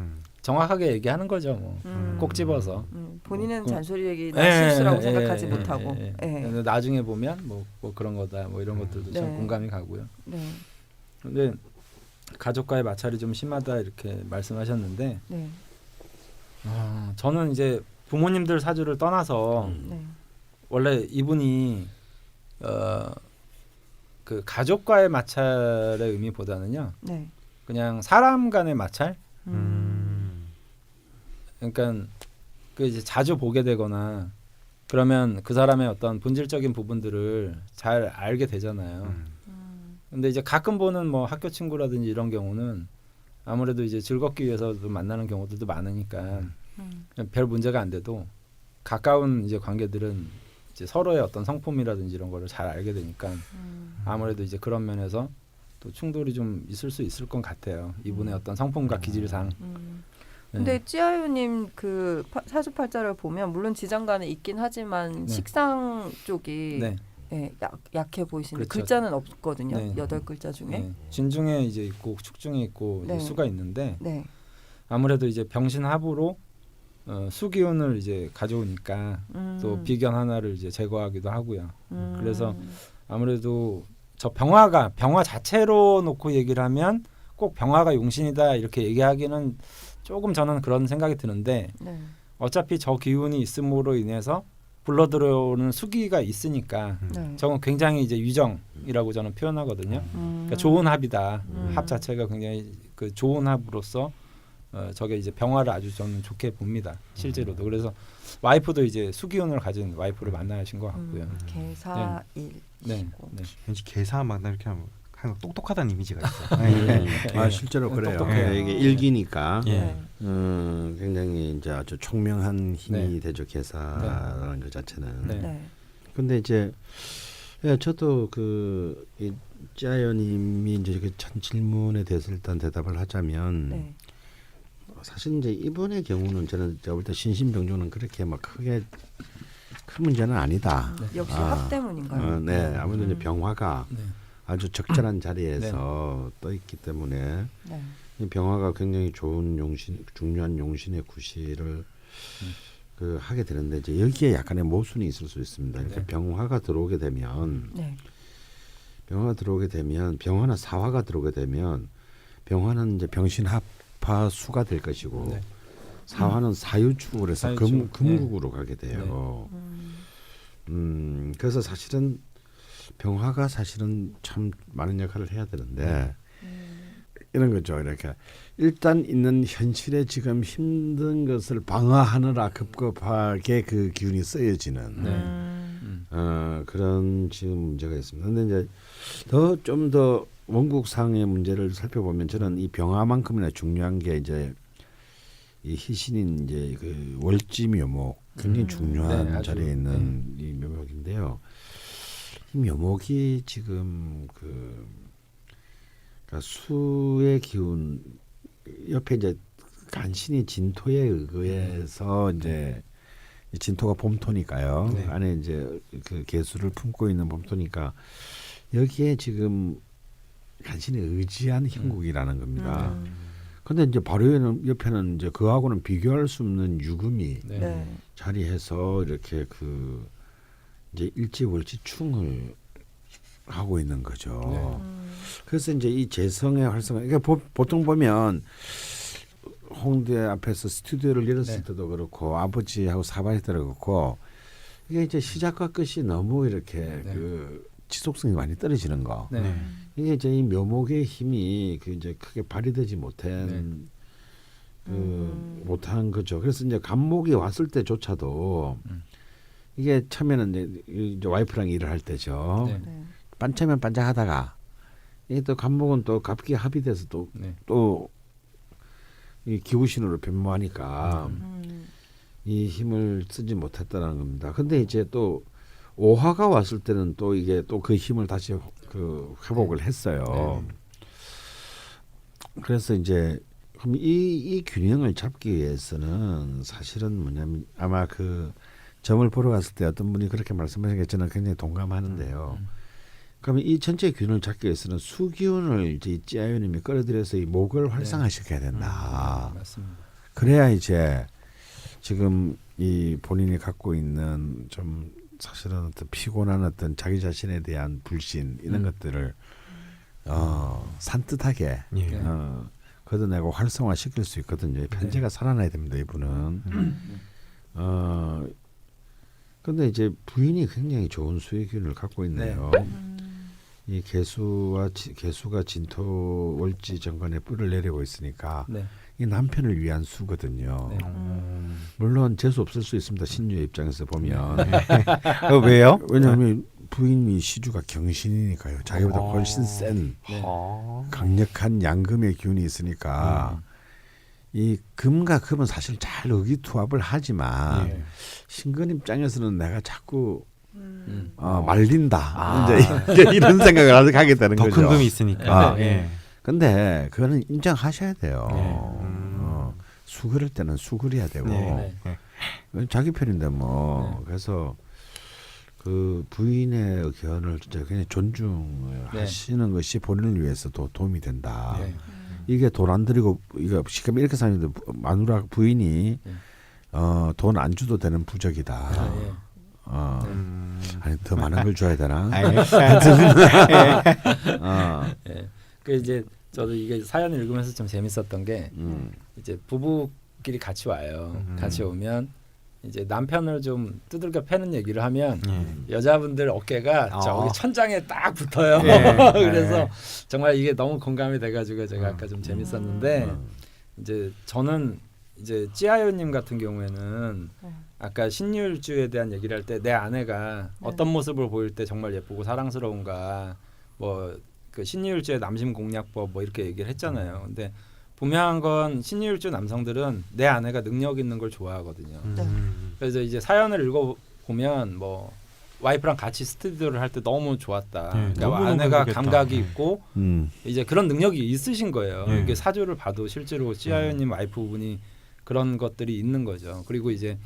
정확하게 얘기하는 거죠. 뭐 꼭 집어서. 본인은 그- 잔소리 얘기나 실수라고 예, 생각하지 예, 못하고. 예, 예. 예. 근데 나중에 보면 뭐 그런 거다. 뭐 이런 것들도 참 네. 공감이 가고요. 네. 근데 가족과의 마찰이 좀 심하다 이렇게 말씀하셨는데 네. 저는 이제 부모님들 사주를 떠나서 네. 원래 이분이 그 가족과의 마찰의 의미보다는요 네. 그냥 사람 간의 마찰 그러니까 그 이제 자주 보게 되거나 그러면 그 사람의 어떤 본질적인 부분들을 잘 알게 되잖아요. 근데 이제 가끔 보는 뭐 학교 친구라든지 이런 경우는 아무래도 이제 즐겁기 위해서도 만나는 경우들도 많으니까 별 문제가 안 돼도 가까운 이제 관계들은 이제 서로의 어떤 성품이라든지 이런 거를 잘 알게 되니까 아무래도 이제 그런 면에서 또 충돌이 좀 있을 수 있을 것 같아요. 이분의 어떤 성품과 기질상. 근데 찌아유님 그 사주팔자를 보면 물론 지장간에 있긴 하지만 네. 식상 쪽이 네. 예, 약해 보이시는데 그렇죠. 글자는 없거든요. 네. 8글자 중에. 네. 진중에 이제 있고 축중에 있고 이제 네. 수가 있는데 네. 아무래도 이제 병신합으로 수기운을 이제 가져오니까 또 비견 하나를 이제 제거하기도 하고요. 그래서 아무래도 저 병화 자체로 놓고 얘기를 하면 꼭 병화가 용신이다 이렇게 얘기하기는 조금 저는 그런 생각이 드는데 네. 어차피 저 기운이 있음으로 인해서 불러들어오는 수기가 있으니까 네. 저건 굉장히 이제 유정이라고 저는 표현하거든요. 그러니까 좋은 합이다. 합 자체가 굉장히 그 좋은 합으로서 저게 이제 병화를 아주 저는 좋게 봅니다. 실제로도. 그래서 와이프도 이제 수기운을 가진 와이프를 만나신 것 같고요. 개사일. 네. 네. 왠지 개사 막 이렇게 하면 항상 똑똑하다는 이미지가 있어. 실제로 그래요. 똑똑해요. 이게 일기니까 예. 굉장히 이제 아주 총명한 힘이 네. 되죠 개사라는 것 자체는. 네. 네. 근데 이제 저도 이 짜여님이 이제 그 첫 질문에 대해서 일단 대답을 하자면 네. 사실 이제 이분의 경우는 저는 제가 볼 때 신신병조는 그렇게 막 크게 큰 문제는 아니다. 역시 합 때문인가요? 네, 아무래도 이제 병화가 네. 아주 적절한 자리에서 떠 있기 때문에 네. 이 병화가 굉장히 좋은 중요한 용신의 구실을 그 하게 되는데 이제 여기에 약간의 모순이 있을 수 있습니다. 그러니까 네. 병화가 들어오게 되면 네. 병화나 사화가 들어오게 되면 병화는 이제 병신합화 수가 될 것이고 네. 사화는 사유축을 해서 사유축. 금국으로 가게 돼요. 그래서 사실은 병화가 사실은 참 많은 역할을 해야 되는데 이런 거죠. 이렇게 일단 있는 현실에 지금 힘든 것을 방어하느라 급급하게 그 기운이 쓰여지는 그런 지금 문제가 있습니다. 그런데 이제 좀 더 원국상의 문제를 살펴보면 저는 이 병화만큼이나 중요한 게 이제 이 희신인 이제 그 월지묘목 굉장히 중요한 네, 아주, 자리에 있는 이 묘목인데요. 이 묘목이 지금 그러니까 수의 기운 옆에 이제 간신히 진토에 의해서 이제 이 진토가 봄토니까요. 네. 안에 이제 그 개수를 품고 있는 봄토니까 여기에 지금 간신히 의지한 형국이라는 겁니다. 근데 이제 바로 옆에는 이제 그하고는 비교할 수 없는 유금이 네. 네. 자리해서 이렇게 이제 일지월지충을 하고 있는 거죠. 그래서 이제 이 재성의 활성화. 그러니까 보통 보면 홍대 앞에서 스튜디오를 열었을 네. 때도 그렇고 아버지하고 사바일 때도 그렇고 이게 이제 시작과 끝이 너무 이렇게 네. 지속성이 많이 떨어지는 거. 네. 이게 이제 이 묘목의 힘이 이제 크게 발휘되지 못한 못한 거죠. 그래서 이제 간목이 왔을 때조차도 이게 처음에는 이제 와이프랑 일을 할 때죠. 네. 네. 반짝면 반짝하다가 이게 또 간목은 또 갑기 합의돼서 네. 또 이 기후신호로 변모하니까 이 힘을 쓰지 못했다는 겁니다. 근데 이제 또 오화가 왔을 때는 또 이게 또 그 힘을 다시 그 회복을 했어요. 그래서 이제 그럼 이 균형을 잡기 위해서는 사실은 뭐냐면 아마 그 점을 보러 갔을 때 어떤 분이 그렇게 말씀하신 게 저는 굉장히 동감하는데요. 그러면 이 전체 균을 잡기 위해서는 수기운을 이제 찌아유님이 끌어들여서 이 목을 활성화시켜야 된다. 맞습니다. 그래야 이제 지금 이 본인이 갖고 있는 좀 사실은 어떤 피곤한 어떤 자기 자신에 대한 불신 이런 것들을 산뜻하게 예. 걷어내고 활성화시킬 수 있거든요. 편제가 살아나야 됩니다. 이분은. 근데 이제 부인이 굉장히 좋은 수의균을 갖고 있네요. 이 개수가 진토 월지 정관에 뿔을 내리고 있으니까 네. 이 남편을 위한 수거든요. 네. 물론 재수 없을 수 있습니다. 신유의 입장에서 보면. 왜요? 왜냐하면 부인이 시주가 경신이니까요. 자기보다 훨씬 센 강력한 양금의 기운이 있으니까 이 금과 금은 사실 잘 의기투합을 하지만 예. 신근 입장에서는 내가 자꾸 음. 말린다. 이제 이런 생각을 하게 되는 더 거죠. 큰 금이 있으니까. 예. 근데 그거는 인정하셔야 돼요. 네. 수그릴 때는 수그려야 되고 네. 자기 편인데 뭐 그래서 그 부인의 의견을 진짜 굉장히 존중하시는 것이 본인을 위해서도 도움이 된다. 네. 이게 돈 안 들이고 이거 시커면 이렇게 사는데 마누라 부인이 돈 안 줘도 되는 부적이다. 아, 예. 아니 더 많은 걸 줘야 되나? 예. 그 이제 저도 이게 사연을 읽으면서 좀 재밌었던 게 이제 부부끼리 같이 와요. 같이 오면 이제 남편을 좀 두들겨 패는 얘기를 하면 여자분들 어깨가 저기 천장에 딱 붙어요. 그래서 정말 이게 너무 공감이 돼가지고 제가 아까 좀 재밌었는데 이제 저는 이제 찌아요님 같은 경우에는 아까 신율주에 대한 얘기를 할 때 내 아내가 어떤 모습을 보일 때 정말 예쁘고 사랑스러운가 뭐 그 신율주의 남심공략법 뭐 이렇게 얘기를 했잖아요. 근데 분명한 건 신율주 남성들은 내 아내가 능력 있는 걸 좋아하거든요. 그래서 이제 사연을 읽어보면 뭐 와이프랑 같이 스튜디오를 할 때 너무 좋았다. 그러니까 너무 아내가 모르겠다. 감각이 있고 이제 그런 능력이 있으신 거예요. 이게 사주를 봐도 실제로 찌아요님 와이프분이 그런 것들이 있는 거죠. 그리고 이제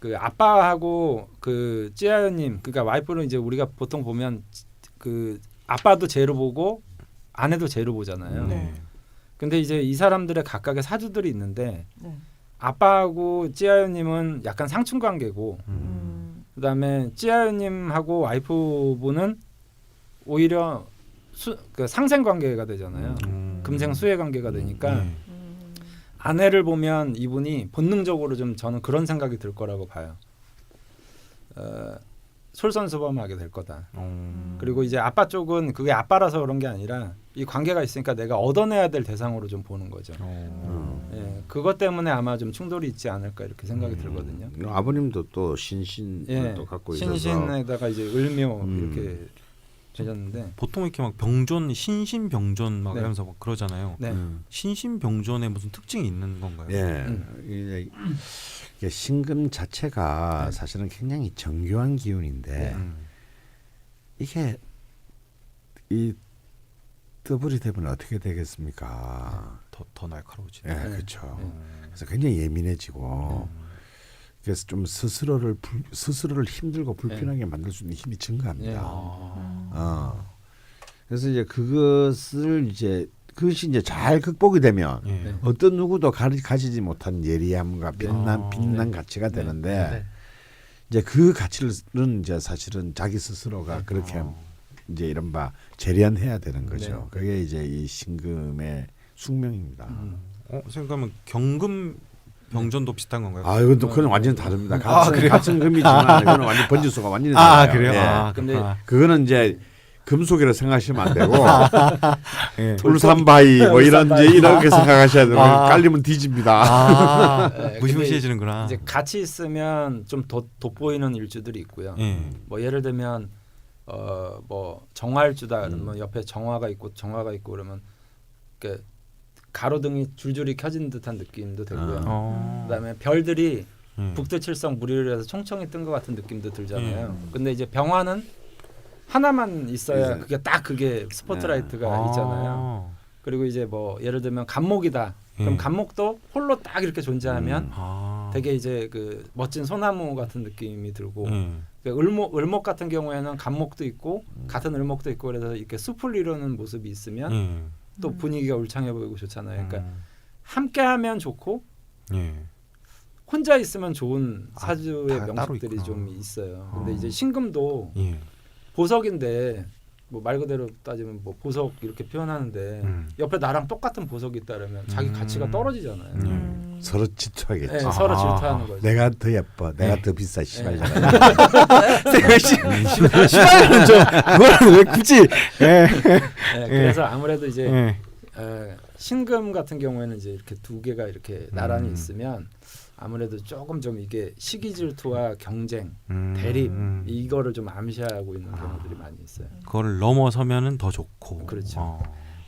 그 아빠하고 그 찌아요님 그러니까 와이프는 이제 우리가 보통 보면 그 아빠도 재로 보고 아내도 재로 보잖아요. 근데 이제 이 사람들의 각각의 사주들이 있는데 아빠하고 찌아요님은 약간 상충 관계고 그다음에 찌아요님하고 와이프분은 오히려 그 상생 관계가 되잖아요. 금생 수의 관계가 되니까 아내를 보면 이분이 본능적으로 좀 저는 그런 생각이 들 거라고 봐요. 솔선수범하게 될 거다. 그리고 이제 아빠 쪽은 그게 아빠라서 그런 게 아니라 이 관계가 있으니까 내가 얻어내야 될 대상으로 좀 보는 거죠. 예, 그것 때문에 아마 좀 충돌이 있지 않을까 이렇게 생각이 들거든요. 아버님도 또 신신을 또 갖고 있어서 신신에다가 이제 을묘 이렇게 되셨는데 보통 이렇게 막 병존 신신병존 막 이러면서 막 그러잖아요. 네. 신신병존에 무슨 특징이 있는 건가요? 예, 이게 신금 자체가 사실은 굉장히 정교한 기운인데 이게 이 더블이 되면 어떻게 되겠습니까? 더 날카로워지. 예, 그렇죠. 그래서 굉장히 예민해지고 그래서 좀 스스로를 힘들고 불편하게 만들 수 있는 힘이 증가합니다. 그래서 이제 그것이 이제 잘 극복이 되면 어떤 누구도 가지지 못한 예리함과 빛난 가치가 되는데 이제 그 가치는 이제 사실은 자기 스스로가 그렇게 이제 이른바 재련해야 되는 거죠. 그게 이제 이 신금의 숙명입니다. 생각하면 경금 병전도 비슷한 건가요? 아, 이건 또 그건 완전히 다릅니다. 같은 금이지만 이거는 완전 번지수가 완전히 아, 달라요. 그래요? 예. 아, 근데 그렇구나. 그거는 이제 금속이라 생각하시면 안 되고 예. 울산바위 뭐 이런 울산바위. 이제 이렇게 생각하셔야 돼요. 아. 깔리면 뒤집니다. 아, 네, 무시무시해지는구나. 이제 같이 있으면 좀 돋보이는 일주들이 있고요. 예. 뭐 예를 들면 뭐 정화일주다 그러면 옆에 정화가 있고 그러면 이렇게 가로등이 줄줄이 켜진 듯한 느낌도 들고요. 그다음에 별들이 북두칠성 무리를 해서 총총히 뜬 것 같은 느낌도 들잖아요. 근데 이제 병화는 하나만 있어야 그게 스포트라이트가 있잖아요. 그리고 이제 뭐 예를 들면 간목이다. 그럼 간목도 홀로 딱 이렇게 존재하면 되게 이제 그 멋진 소나무 같은 느낌이 들고 그러니까 을목 같은 경우에는 간목도 있고 같은 을목도 있고 그래서 이렇게 숲을 이루는 모습이 있으면 또 분위기가 울창해 보이고 좋잖아요. 그러니까 함께하면 좋고 혼자 있으면 좋은 사주의 명식들이 좀 있어요. 근데 이제 신금도 보석인데 뭐 말 그대로 따지면 뭐 보석 이렇게 표현하는데 옆에 나랑 똑같은 보석이 있다면 자기 가치가 떨어지잖아요. 서로 질투하겠지. 네, 서로 질투하는 거죠. 내가 더 예뻐, 내가 더 비싸, 시발잖아. 시발은 좀 그거는 왜 굳이? 예. 네, 그래서 아무래도 이제 신금 같은 경우에는 이제 이렇게 두 개가 이렇게 나란히 있으면 아무래도 조금 좀 이게 시기 질투와 경쟁, 대립 이거를 좀 암시하고 있는 경우들이 많이 있어요. 그거를 넘어서면은 더 좋고. 그렇죠.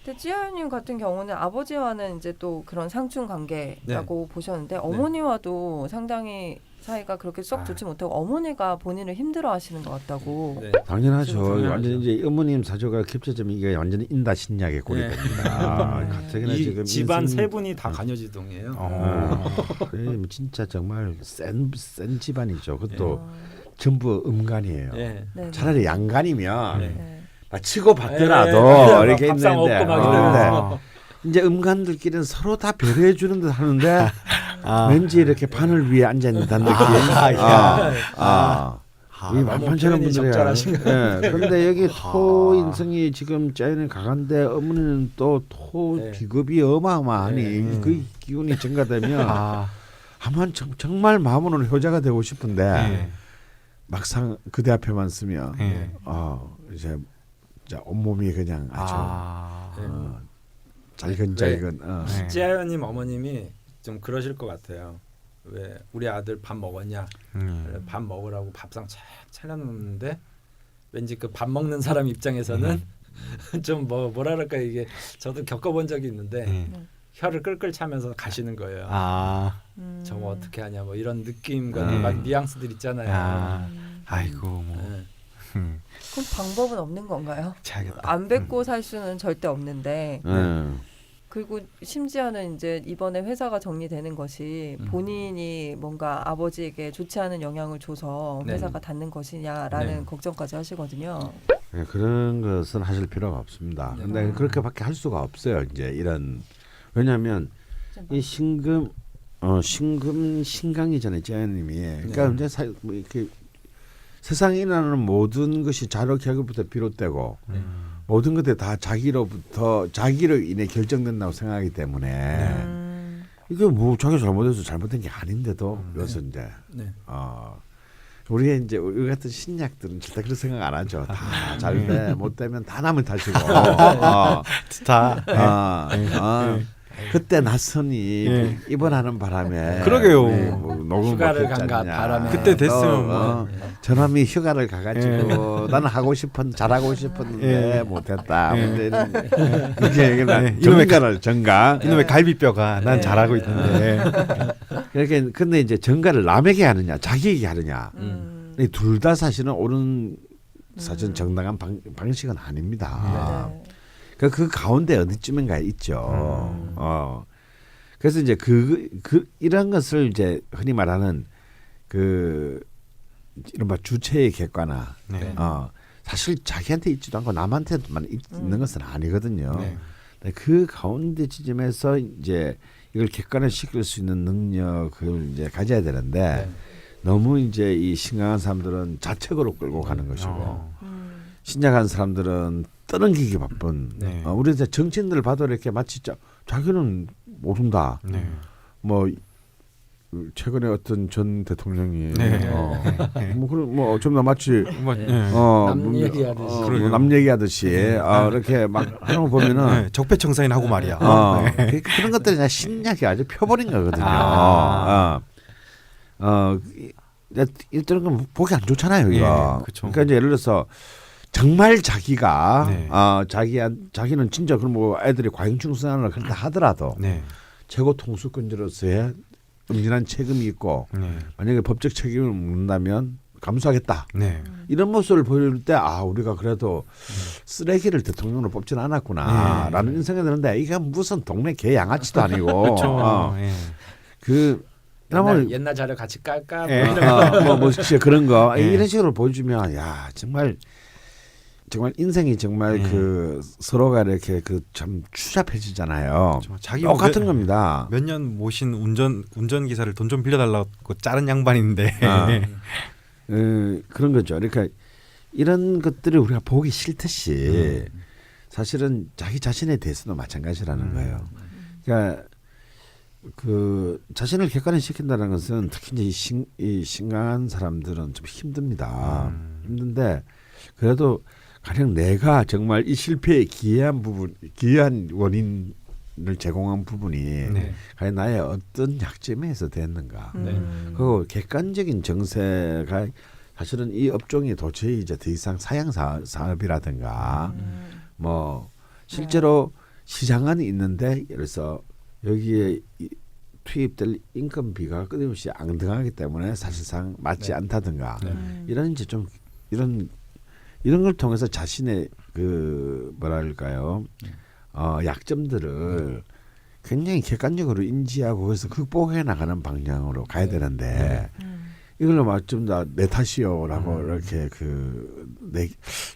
근데 찌아유님 같은 경우는 아버지와는 이제 또 그런 상충 관계라고 보셨는데 어머니와도 상당히 사이가 그렇게 썩 좋지 못하고 어머니가 본인을 힘들어하시는 것 같다고. 네. 당연하죠. 당연하죠. 완전 이제 어머님 사조가 겹쳐지면 이게 완전히 인다 신약의 꼴이 됩니다. 갑자기나 이 지금 집안 인생- 세 분이 다 간여지동이에요. 그래, 진짜 정말 센 집안이죠. 그것도 전부 음간이에요. 네. 네. 차라리 양간이면 네. 막 치고 받더라도 네. 이렇게 밥상 있는데 없고 막 이러면서. 이제 음간들끼리는 서로 다 배려해 주는 듯 하는데 왠지 이렇게 판을 위에 앉아 있는다는 느낌. 이 만판처럼 표현이 분들이야. 적절하신 예. 그런데 여기 토 인성이 지금 짜이는 강한데 어머니는 또 토 네. 비급이 어마어마하니 그 기운이 증가되면 아마 정말 마음으로는 효자가 되고 싶은데 막상 그대 앞에만 쓰면 이제 온몸이 그냥 아주 잘근잘근. 찌아연님 어머님이 좀 그러실 것 같아요. 왜 우리 아들 밥 먹었냐? 그래, 밥 먹으라고 밥상 착 차려놓는데 왠지 그 밥 먹는 사람 입장에서는 좀 뭐라 그럴까 이게 저도 겪어본 적이 있는데 혀를 끌끌 차면서 가시는 거예요. 저거 어떻게 하냐 뭐 이런 느낌과 막 뉘앙스들 있잖아요. 아이고 뭐. 그럼 방법은 없는 건가요? 자겠다. 안 뵙고 살 수는 절대 없는데 그리고 심지어는 이제 이번에 회사가 정리되는 것이 본인이 뭔가 아버지에게 좋지 않은 영향을 줘서 회사가 닫는 것이냐라는 걱정까지 하시거든요. 네, 그런 것은 하실 필요가 없습니다. 근데 그렇게밖에 할 수가 없어요. 이제 이런 왜냐하면 이 신금 신강이잖아요, 찌아님이. 그러니까 이제 뭐 이렇게 세상에 일어나는 모든 것이 자력 결국부터 비롯되고 모든 것들이 다 자기로 인해 결정된다고 생각하기 때문에 이게 뭐 자기 잘못해서 잘못된 게 아닌데도 여기서 이제 우리 같은 신약들은 절대 그런 생각 안 하죠. 다 잘 돼, 못 되면 다 남을 탓이고. 그때 낯선이 입원하는 바람에 그러게요. 휴가를 간 바람에 그때 됐으면 저놈이 휴가를 가가지고 나는 하고 잘하고 싶었는데 못했다. 그렇게 얘기를 정가 이놈의 갈비뼈가 난 잘하고 있는데 그렇게 근데 이제 정가를 남에게 하느냐 자기에게 하느냐 둘 다 사실은 옳은 사실 정당한 방식은 아닙니다. 그 가운데 어디쯤인가 있죠. 그래서 이제 이런 것을 이제 흔히 말하는 이른바 주체의 객관화. 사실 자기한테 있지도 않고 남한테만 있는 것은 아니거든요. 그 가운데 지점에서 이제 이걸 객관화시킬 수 있는 능력을 이제 가져야 되는데 너무 이제 이 신강한 사람들은 자책으로 끌고 가는 것이고 신약한 사람들은 떠넘기기 바쁜. 우리 이제 정치인들 봐도 이렇게 마치 자기는 모른다. 뭐 최근에 어떤 전 대통령이 네. 뭐 그런 뭐좀 남았지. 뭐, 네. 예. 남 얘기하듯이. 뭐 남 얘기하듯이 이렇게 막 하는 거 보면은 네, 적폐청산인 하고 말이야. 그런 것들이 그냥 신나게 아주 펴버린 거거든요. 일단은 건 보기 안 좋잖아요, 이거. 예, 그쵸. 그러니까 이제 예를 들어서 정말 자기가 네. 자기는 진짜 그럼 뭐 애들이 과잉충성을 그렇다 하더라도 네. 최고 통수권자로서의 엄연한 책임이 있고 네. 만약에 법적 책임을 묻는다면 감수하겠다. 네. 이런 모습을 보일 때 우리가 그래도 쓰레기를 대통령으로 뽑지는 않았구나라는 인생이 드는데 이게 무슨 동네 개 양아치도 아니고 그렇죠. 예. 그 옛날 자료 같이 깔까 예. 뭐 진짜 그런 거 예. 이런 식으로 보여주면 야 정말 인생이 정말 그 서로가 이렇게 그 참 추잡해지잖아요. 자기 똑같은 겁니다. 몇 년 모신 운전 기사를 돈 좀 빌려달라고 자른 양반인데. 그런 거죠. 그러니까 이런 것들을 우리가 보기 싫듯이 사실은 자기 자신에 대해서도 마찬가지라는 거예요. 그러니까 그 자신을 객관화시킨다는 것은 특히 이제 이 신강한 사람들은 좀 힘듭니다. 힘든데 그래도 가령 내가 정말 이 실패에 기여한 원인을 제공한 부분이 과연 나의 어떤 약점에서 됐는가. 그리고 객관적인 정세가 사실은 이 업종이 도저히 이제 더 이상 사양 사업이라든가 뭐 실제로 시장은 있는데 그래서 여기에 투입될 인건비가 끊임없이 앙등하기 때문에 사실상 맞지 않다든가 이런 이제 좀 이런 걸 통해서 자신의 그 뭐랄까요 약점들을 굉장히 객관적으로 인지하고 그래서 극복해 나가는 방향으로 가야 되는데 이걸로 막 좀 다 내 탓이요라고 이렇게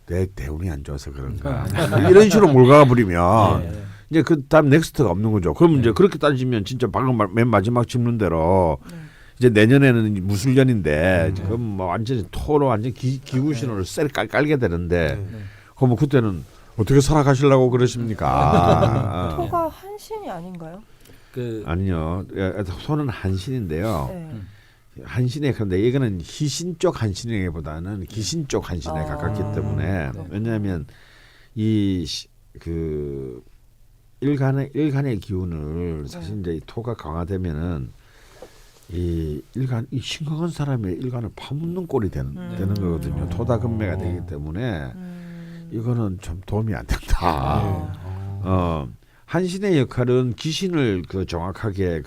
내 대운이 안 좋아서 그런가 이런 식으로 몰아가 버리면 이제 그 다음 넥스트가 없는 거죠. 그럼 이제 그렇게 따지면 진짜 방금 맨 마지막 질문 대로 이제 내년에는 무술년인데 그럼 뭐 완전히 토로 완전 기후 신호를 셀 깔게 되는데 그럼 그때는 어떻게 살아가시려고 그러십니까? 토가 한신이 아닌가요? 아니요. 소는 한신인데요. 네. 한신에 그런데 이거는 희신 쪽 한신에보다는 기신 쪽 한신에 가깝기 때문에 왜냐하면 그 일간의 기운을 사실 이제 토가 강화되면은 이 심각한 사람의 일간을 파묻는 꼴이 되는 거거든요. 토다금매가 되기 때문에 이거는 좀 도움이 안 된다. 한신의 역할은 기신을 그 정확하게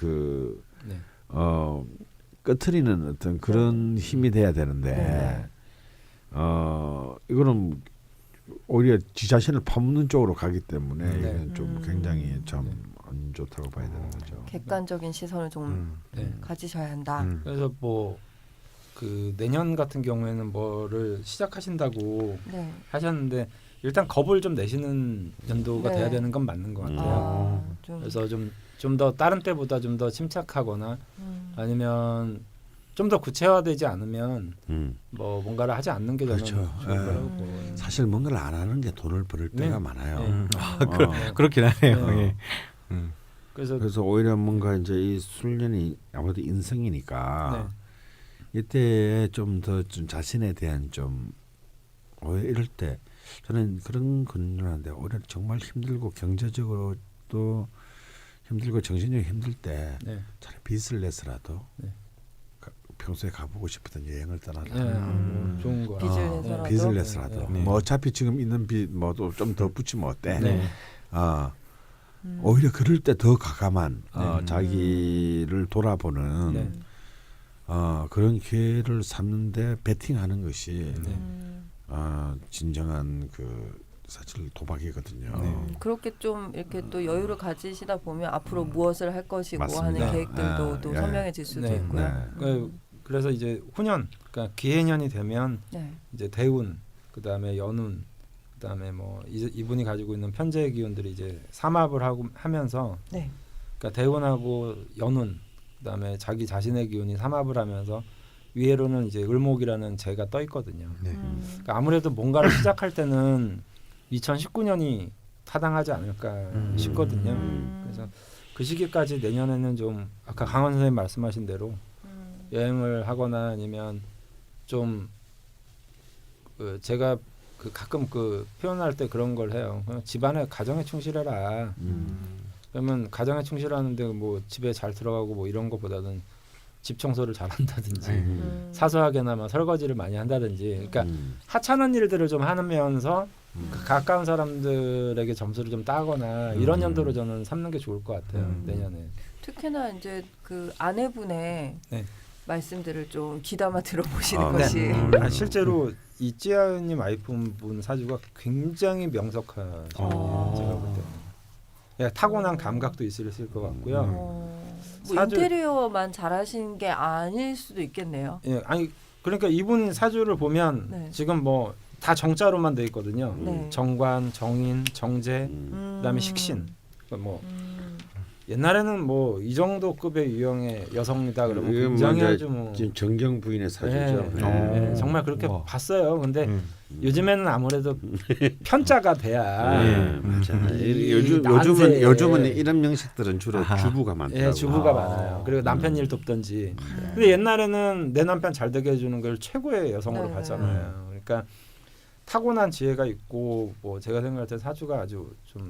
끄트리는 어떤 그런 힘이 돼야 되는데 이거는 오히려 지 자신을 파묻는 쪽으로 가기 때문에 이건 좀 굉장히 좀 안 좋다고 봐야 되는 거죠. 객관적인 시선을 좀 가지셔야 한다. 그래서 뭐 그 내년 같은 경우에는 뭐를 시작하신다고 하셨는데 일단 겁을 좀 내시는 연도가 돼야 되는 건 맞는 것 같아요. 그래서 좀 더 다른 때보다 좀 더 침착하거나 아니면 좀 더 구체화되지 않으면 뭐 뭔가를 하지 않는 게 저는 그렇죠. 좋을 거라고 보여요. 사실 뭔가를 안 하는 게 돈을 벌 때가 많아요. 그렇긴 하네요. 그래서 오히려 뭔가 이제 이 술년이 아무래도 인성이니까 이때 좀 더 좀 자신에 대한 좀 오히려 이럴 때 저는 그런 건하는데 오히려 정말 힘들고 경제적으로도 힘들고 정신적으로 힘들 때 차라리 빚을 내서라도 평소에 가보고 싶었던 여행을 떠나라. 좋은 거. 빚을 내서라도. 뭐 어차피 지금 있는 빚 뭐도 좀 더 붙이면 어때? 오히려 그럴 때 더 과감한 자기를 돌아보는 그런 기회를 삼는데 베팅하는 것이 진정한 그 사실 도박이거든요. 그렇게 좀 이렇게 또 여유를 가지시다 보면 앞으로 무엇을 할 것이고 맞습니다. 하는 계획들도 또 선명해질 수도 있고요. 그래서 이제 후년, 그러니까 기해년이 되면 이제 대운, 그다음에 연운, 그다음에 뭐 이분이 가지고 있는 편재의 기운들이 이제 삼합을 하면서, 그러니까 대운하고 연운, 그다음에 자기 자신의 기운이 삼합을 하면서 위에로는 이제 을목이라는 재가 떠 있거든요. 그러니까 아무래도 뭔가를 시작할 때는 2019년이 타당하지 않을까 싶거든요. 그래서 그 시기까지 내년에는 좀 아까 강원 선생님 말씀하신 대로 여행을 하거나 아니면 좀 제가 가끔 표현할 때 그런 걸 해요. 그냥 집안에 가정에 충실해라. 그러면 가정에 충실하는데 뭐 집에 잘 들어가고 뭐 이런 거보다는 집 청소를 잘한다든지 사소하게나마 설거지를 많이 한다든지 그러니까 하찮은 일들을 좀 하면서 가까운 사람들에게 점수를 좀 따거나 이런 연도로 저는 삼는 게 좋을 것 같아요. 내년에. 특히나 이제 그 아내분의 네. 말씀들을 좀 귀담아 들어보시는 아, 것이 실제로 이지아님 와이프분 사주가 굉장히 명석하죠. 제가 볼 때는. 타고난 감각도 있을 것 같고요. 뭐 사주- 인테리어만 잘하신 게 아닐 수도 있겠네요. 예, 아니 그러니까 이분 사주를 보면 네. 지금 뭐 다 정자로만 돼 있거든요. 네. 정관, 정인, 정제, 그다음에 식신. 뭐 옛날에는 뭐 이 정도 급의 유형의 여성이다 그러면 이건 굉장히 뭐 아주 뭐 지금 정경 부인의 사주죠. 예, 정말 그렇게 와. 봤어요. 근데 요즘에는 아무래도 편자가 돼야 맞아. 이 요즘은 난세- 이런 명식들은 주로 아하. 주부가 많더라고요. 예, 주부가 많아요. 그리고 남편 일 돕든지. 근데 옛날에는 내 남편 잘 되게 해주는 걸 최고의 여성으로 네. 봤잖아요. 그러니까 타고난 지혜가 있고 뭐 제가 생각할 때 사주가 아주 좀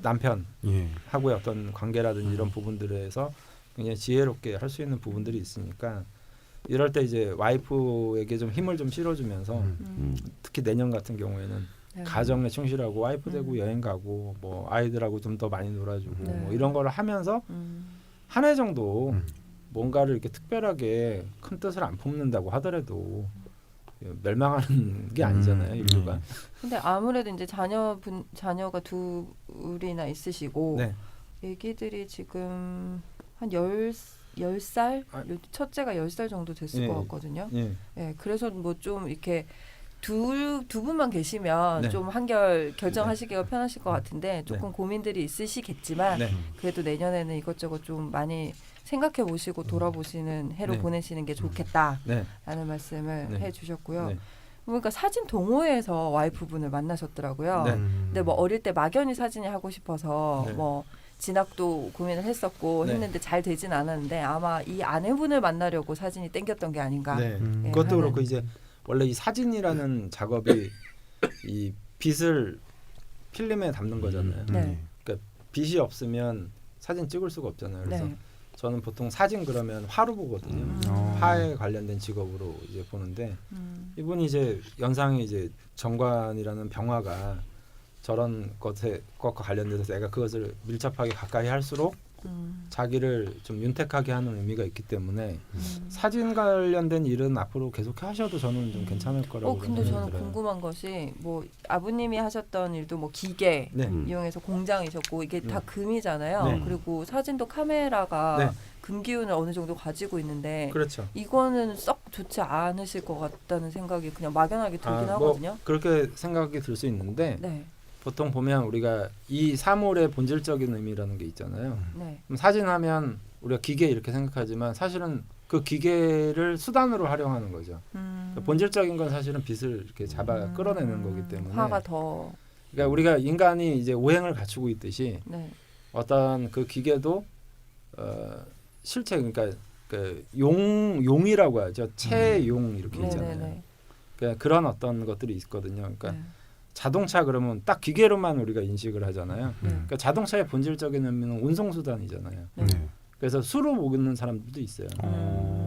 남편하고의 예. 어떤 관계라든지 이런 부분들에서 굉장히 지혜롭게 할 수 있는 부분들이 있으니까 이럴 때 이제 와이프에게 좀 힘을 좀 실어주면서 특히 내년 같은 경우에는 네. 가정에 충실하고 와이프 되고 여행 가고 뭐 아이들하고 좀 더 많이 놀아주고 네. 뭐 이런 걸 하면서 한 해 정도 뭔가를 이렇게 특별하게 큰 뜻을 안 품는다고 하더라도 멸망하는 게 아니잖아요, 인류가. 근데 아무래도 이제 자녀가 둘이나 있으시고 네. 애기들이 지금 한 10살? 아. 첫째가 10살 정도 됐을 예. 것 같거든요. 예. 예, 그래서 뭐 좀 이렇게 두 분만 계시면 네. 좀 한결 결정하시기가 편하실 것 같은데 조금 고민들이 있으시겠지만 네. 그래도 내년에는 이것저것 좀 많이 생각해 보시고 돌아보시는 해로 네. 보내시는 게 좋겠다라는 네. 말씀을 네. 해주셨고요. 네. 그러니까 사진 동호회에서 와이프분을 만나셨더라고요. 네. 근데 뭐 어릴 때 막연히 사진이 하고 싶어서 네. 뭐 진학도 고민을 했었고 네. 했는데 잘 되진 않았는데 아마 이 아내분을 만나려고 사진이 땡겼던 게 아닌가. 네. 예, 그것도 하는. 그렇고 이제 원래 이 사진이라는 작업이 이 빛을 필름에 담는 거잖아요. 네. 그러니까 빛이 없으면 사진 찍을 수가 없잖아요. 그래서 네. 저는 보통 사진 그러면 화로 보거든요. 화에 관련된 직업으로 이제 보는데 이분이 이제 연상이 이제 정관이라는 병화가 저런 것과 관련돼서 내가 그것을 밀접하게 가까이 할수록 자기를 좀 윤택하게 하는 의미가 있기 때문에 사진 관련된 일은 앞으로 계속 하셔도 저는 좀 괜찮을 거라고 근데 생각이 저는 들어요. 궁금한 것이 뭐 아버님이 하셨던 일도 뭐 기계 네. 이용해서 공장이셨고 이게 다 네. 금이잖아요. 네. 그리고 사진도 카메라가 네. 금 기운을 어느 정도 가지고 있는데 그렇죠. 이거는 썩 좋지 않으실 것 같다는 생각이 그냥 막연하게 들긴 뭐 하거든요. 그렇게 생각이 들 수 있는데 네, 보통 보면 우리가 이 사물의 본질적인 의미라는 게 있잖아요. 네, 그럼 사진하면 우리가 기계 이렇게 생각하지만 사실은 그 기계를 수단으로 활용하는 거죠. 그러니까 본질적인 건 사실은 빛을 이렇게 잡아 끌어내는 거기 때문에. 화가 더 그러니까 우리가 인간이 이제 오행을 갖추고 있듯이 네, 어떤 그 기계도 실체 그러니까 그 용이라고 하죠. 체용 이렇게 네, 있잖아요. 네, 네. 그러니까 그런 어떤 것들이 있거든요. 그러니까 네. 자동차 그러면 딱 기계로만 우리가 인식을 하잖아요. 네. 그러니까 자동차의 본질적인 의미는 운송 수단이잖아요. 네. 그래서 수로 보는 사람들도 있어요.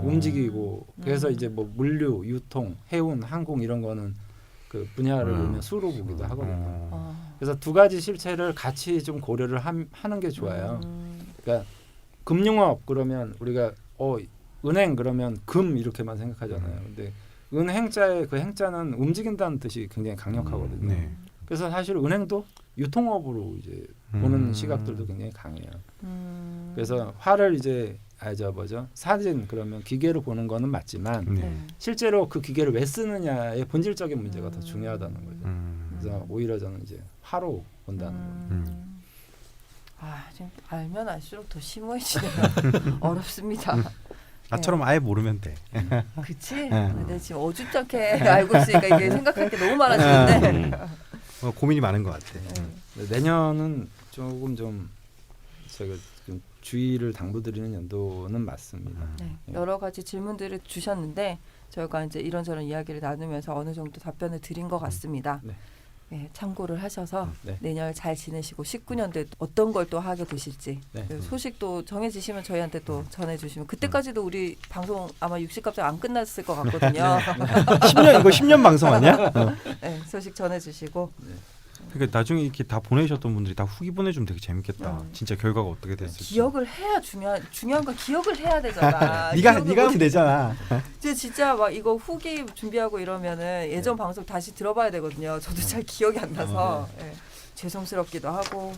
움직이고 그래서 이제 뭐 물류, 유통, 해운, 항공 이런 거는 그 분야를 보면 수로 보기도 하거든요. 그래서 두 가지 실체를 같이 좀 고려를 하는 게 좋아요. 그러니까 금융업 그러면 우리가 은행 그러면 금 이렇게만 생각하잖아요. 근데 은행자의 그 행자는 움직인다는 뜻이 굉장히 강력하거든요. 네. 그래서 사실 은행도 유통업으로 이제 보는 시각들도 굉장히 강해요. 그래서 화를 이제 사진 그러면 기계로 보는 거는 맞지만 네. 실제로 그 기계를 왜 쓰느냐의 본질적인 문제가 더 중요하다는 거죠. 그래서 오히려 저는 이제 화로 본다는 겁니다. 지금 알면 알수록 더 심오해지네요. 어렵습니다. 나처럼 아예 모르면 돼. 그치? 근데 지금 어줍잖게 알고 있으니까 이게 생각할 게 너무 많아지는데. 고민이 많은 것 같아. 내년은 조금 좀 제가 좀 주의를 당부드리는 연도는 맞습니다. 네, 예. 여러 가지 질문들을 주셨는데 저희가 이제 이런저런 이야기를 나누면서 어느 정도 답변을 드린 것 같습니다. 네. 네, 참고를 하셔서 네. 내년 잘 지내시고 19년도에 어떤 걸 또 하게 되실지 네. 그 소식도 정해지시면 저희한테 또 전해주시면 그때까지도 우리 방송 아마 60갑자기 안 끝났을 것 같거든요. 10년 이거 10년 방송 아니야? 네, 소식 전해주시고 그러니까 나중에 이렇게 다 보내주셨던 분들이 다 후기 보내주면 되게 재밌겠다. 음. 진짜 결과가 어떻게 됐을지. 기억을 해야 중요한 건 기억을 해야 되잖아. 네가 기억을 하면 되잖아. 이제 진짜 막 이거 후기 준비하고 이러면은 예전 방송 다시 들어봐야 되거든요. 저도 잘 기억이 안 나서 예, 죄송스럽기도 하고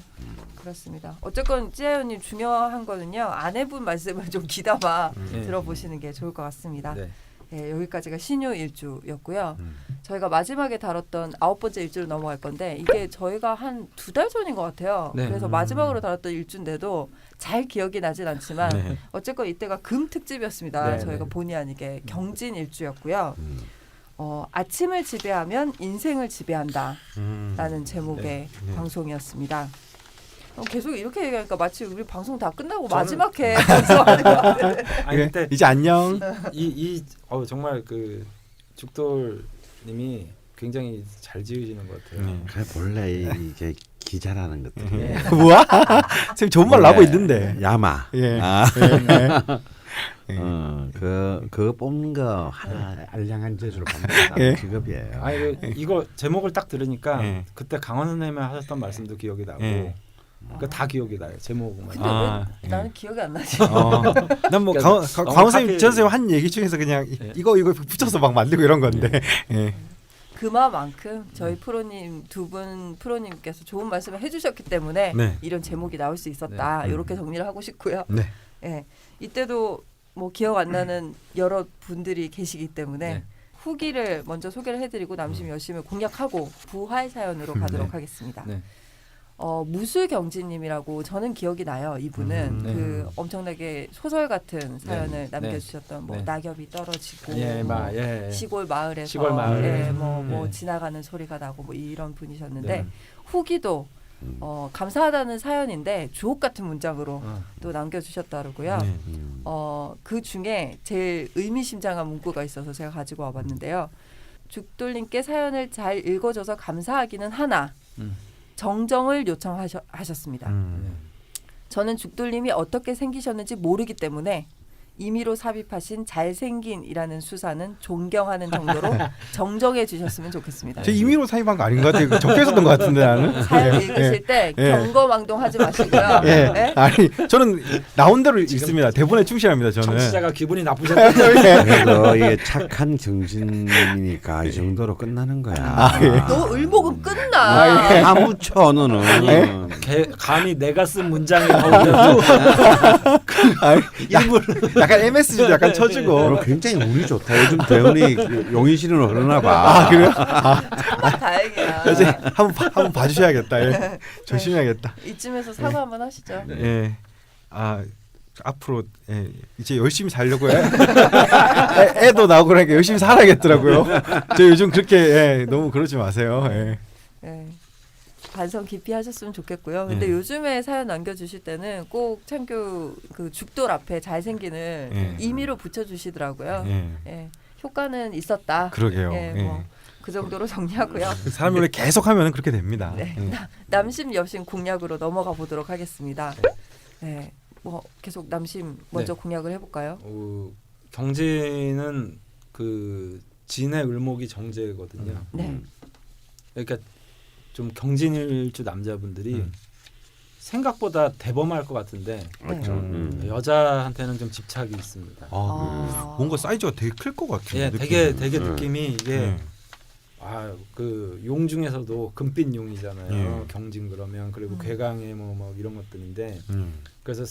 그렇습니다. 어쨌건 찌아연님 중요한 거는요. 아내분 말씀을 좀 귀담아 네. 들어보시는 게 좋을 것 같습니다. 네. 예, 여기까지가 신유 일주였고요. 저희가 마지막에 다뤘던 9번째 일주로 넘어갈 건데 이게 저희가 한 2달 전인 것 같아요. 네. 그래서 마지막으로 다뤘던 일주인데도 잘 기억이 나진 않지만 네. 어쨌건 이때가 금 특집이었습니다. 네, 저희가 네. 본의 아니게 경진 일주였고요. 아침을 지배하면 인생을 지배한다 라는 제목의 네. 방송이었습니다. 계속 이렇게 얘기하니까 마치 우리 방송 다 끝나고 저는- 마지막 회 방송하는 것 같아요. 아니 그때 이제 안녕. 정말 그 죽돌님이 굉장히 잘 지으시는 것 같아요. 네. 그래 본래 이게 기자라는 것들. 예. 뭐야? 선생님 좋은 말 나고 있는데. 야마. 예. 아, 예. 그거 뽑는 거 하나 알량한 재주를 받는 예. 직업이에요. 아니 이거 제목을 딱 들으니까 예. 그때 강원 선생님이 하셨던 말씀도 기억이 나고 예. 그다 기억이 나요. 제목만. 근데 아, 왜 예. 나는 기억이 안 나지? 난뭐 그러니까 강원 너무 선생님 카페- 전 선생님 한 얘기 중에서 그냥 예. 이거 붙여서 막 만들고 이런 건데. 예. 그만큼 저희 프로님 두 분 프로님께서 좋은 말씀을 해주셨기 때문에 네. 이런 제목이 나올 수 있었다. 이렇게 정리를 하고 싶고요. 네. 예, 이때도 뭐 기억 안 나는 여러 분들이 계시기 때문에 네. 후기를 먼저 소개를 해드리고 남심 여심을 공략하고 부활 사연으로 가도록 네. 하겠습니다. 네. 무술경진님이라고 저는 기억이 나요. 이분은 네. 그 엄청나게 소설 같은 사연을 네. 남겨주셨던 뭐 네. 낙엽이 떨어지고 예, 뭐 예. 시골 마을에서 시골 마을. 예, 뭐 네. 지나가는 소리가 나고 뭐 이런 분이셨는데 네. 후기도 감사하다는 사연인데 주옥 같은 문장으로 또 남겨주셨다고요. 네. 그 중에 제일 의미심장한 문구가 있어서 제가 가지고 와봤는데요. 죽돌님께 사연을 잘 읽어줘서 감사하기는 하나 정정을 요청하셨습니다. 저는 죽돌님이 어떻게 생기셨는지 모르기 때문에 임의로 삽입하신 잘생긴이라는 수사는 존경하는 정도로 정정해 주셨으면 좋겠습니다. 제 임의로 사입한 거 아닌 것 같아요. 적혀 있었던 것 같은데 나는. 사연 읽으실 때 예. 경거망동하지 마시고요. 예. 네? 아니 저는 나온 대로 읽습니다. 대본에 충실합니다. 저는. 청취자가 기분이 나쁘셨다. 그래도 이게 착한 정진이니까 이 정도로 끝나는 거야. 너 을목은 끝나. 다 묻혀 너는. 감히 내가 쓴 문장이 나오면서 일부러 약간 MSG도 약간 쳐주고. 너 굉장히 운이 좋다. 요즘 대운이 용인시로 흐르나 봐. 아 그래요? 정말 다행이야. 이제 한번 봐주셔야겠다. 예. 조심해야겠다. 이쯤에서 사과 한번 하시죠. 예. 아 앞으로 예, 이제 열심히 살려고 해. 애도 나오고 그러니까 열심히 살아야겠더라고요. 저 요즘 그렇게 너무 그러지 마세요. 예. 네. 반성 깊이 하셨으면 좋겠고요. 근데 네. 요즘에 사연 남겨주실 때는 꼭 창규 그 죽돌 앞에 잘생긴을 네. 임의로 붙여주시더라고요. 예. 예. 효과는 있었다. 그러게요. 예, 예. 뭐 그 정도로 정리하고요. 사람이 원래 계속 하면은 그렇게 됩니다. 네. 예. 남심 여심 공략으로 넘어가 보도록 하겠습니다. 네. 뭐 계속 남심 먼저 네. 공략을 해볼까요? 경진은 그 진의 을목이 정제거든요. 네. 그러니까 좀 경진일주 남자분들이 생각보다 대범할 것 같은데 그렇죠. 여자한테는 좀 집착이 있습니다. 뭔가 사이즈가 되게 클 것 같아요. 예, 느낌이. 되게 느낌이 이게 예. 그 용 중에서도 금빛 용이잖아요. 예. 경진 그러면 그리고 괴강의 뭐 이런 것들인데 음. 그래서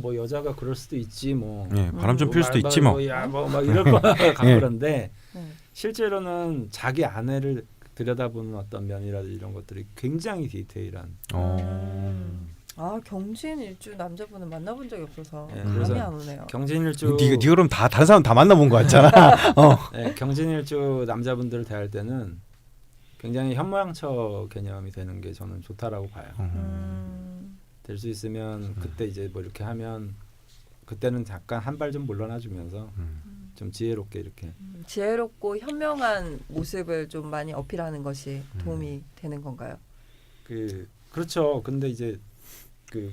뭐 여자가 그럴 수도 있지 뭐. 예, 바람 좀 필 수도 있지 뭐. 막 이럴 거 같고 예. 그런데 네. 실제로는 자기 아내를 들여다보는 어떤 면이라든지 이런 것들이 굉장히 디테일한. 경진 일주 남자분은 만나본 적이 없어서 예, 감이 그래서 안 오네요. 경진일주 네가 그럼 다 다른 사람 다 만나본 것 같잖아. 네, 경진일주 남자분들을 대할 때는 굉장히 현모양처 개념이 되는 게 저는 좋다라고 봐요. 될 수 있으면 그때 이제 뭐 이렇게 하면 그때는 잠깐 한 발 좀 물러나 주면서 좀 지혜롭게 이렇게 지혜롭고 현명한 모습을 좀 많이 어필하는 것이 도움이 되는 건가요? 그렇죠. 근데 이제 그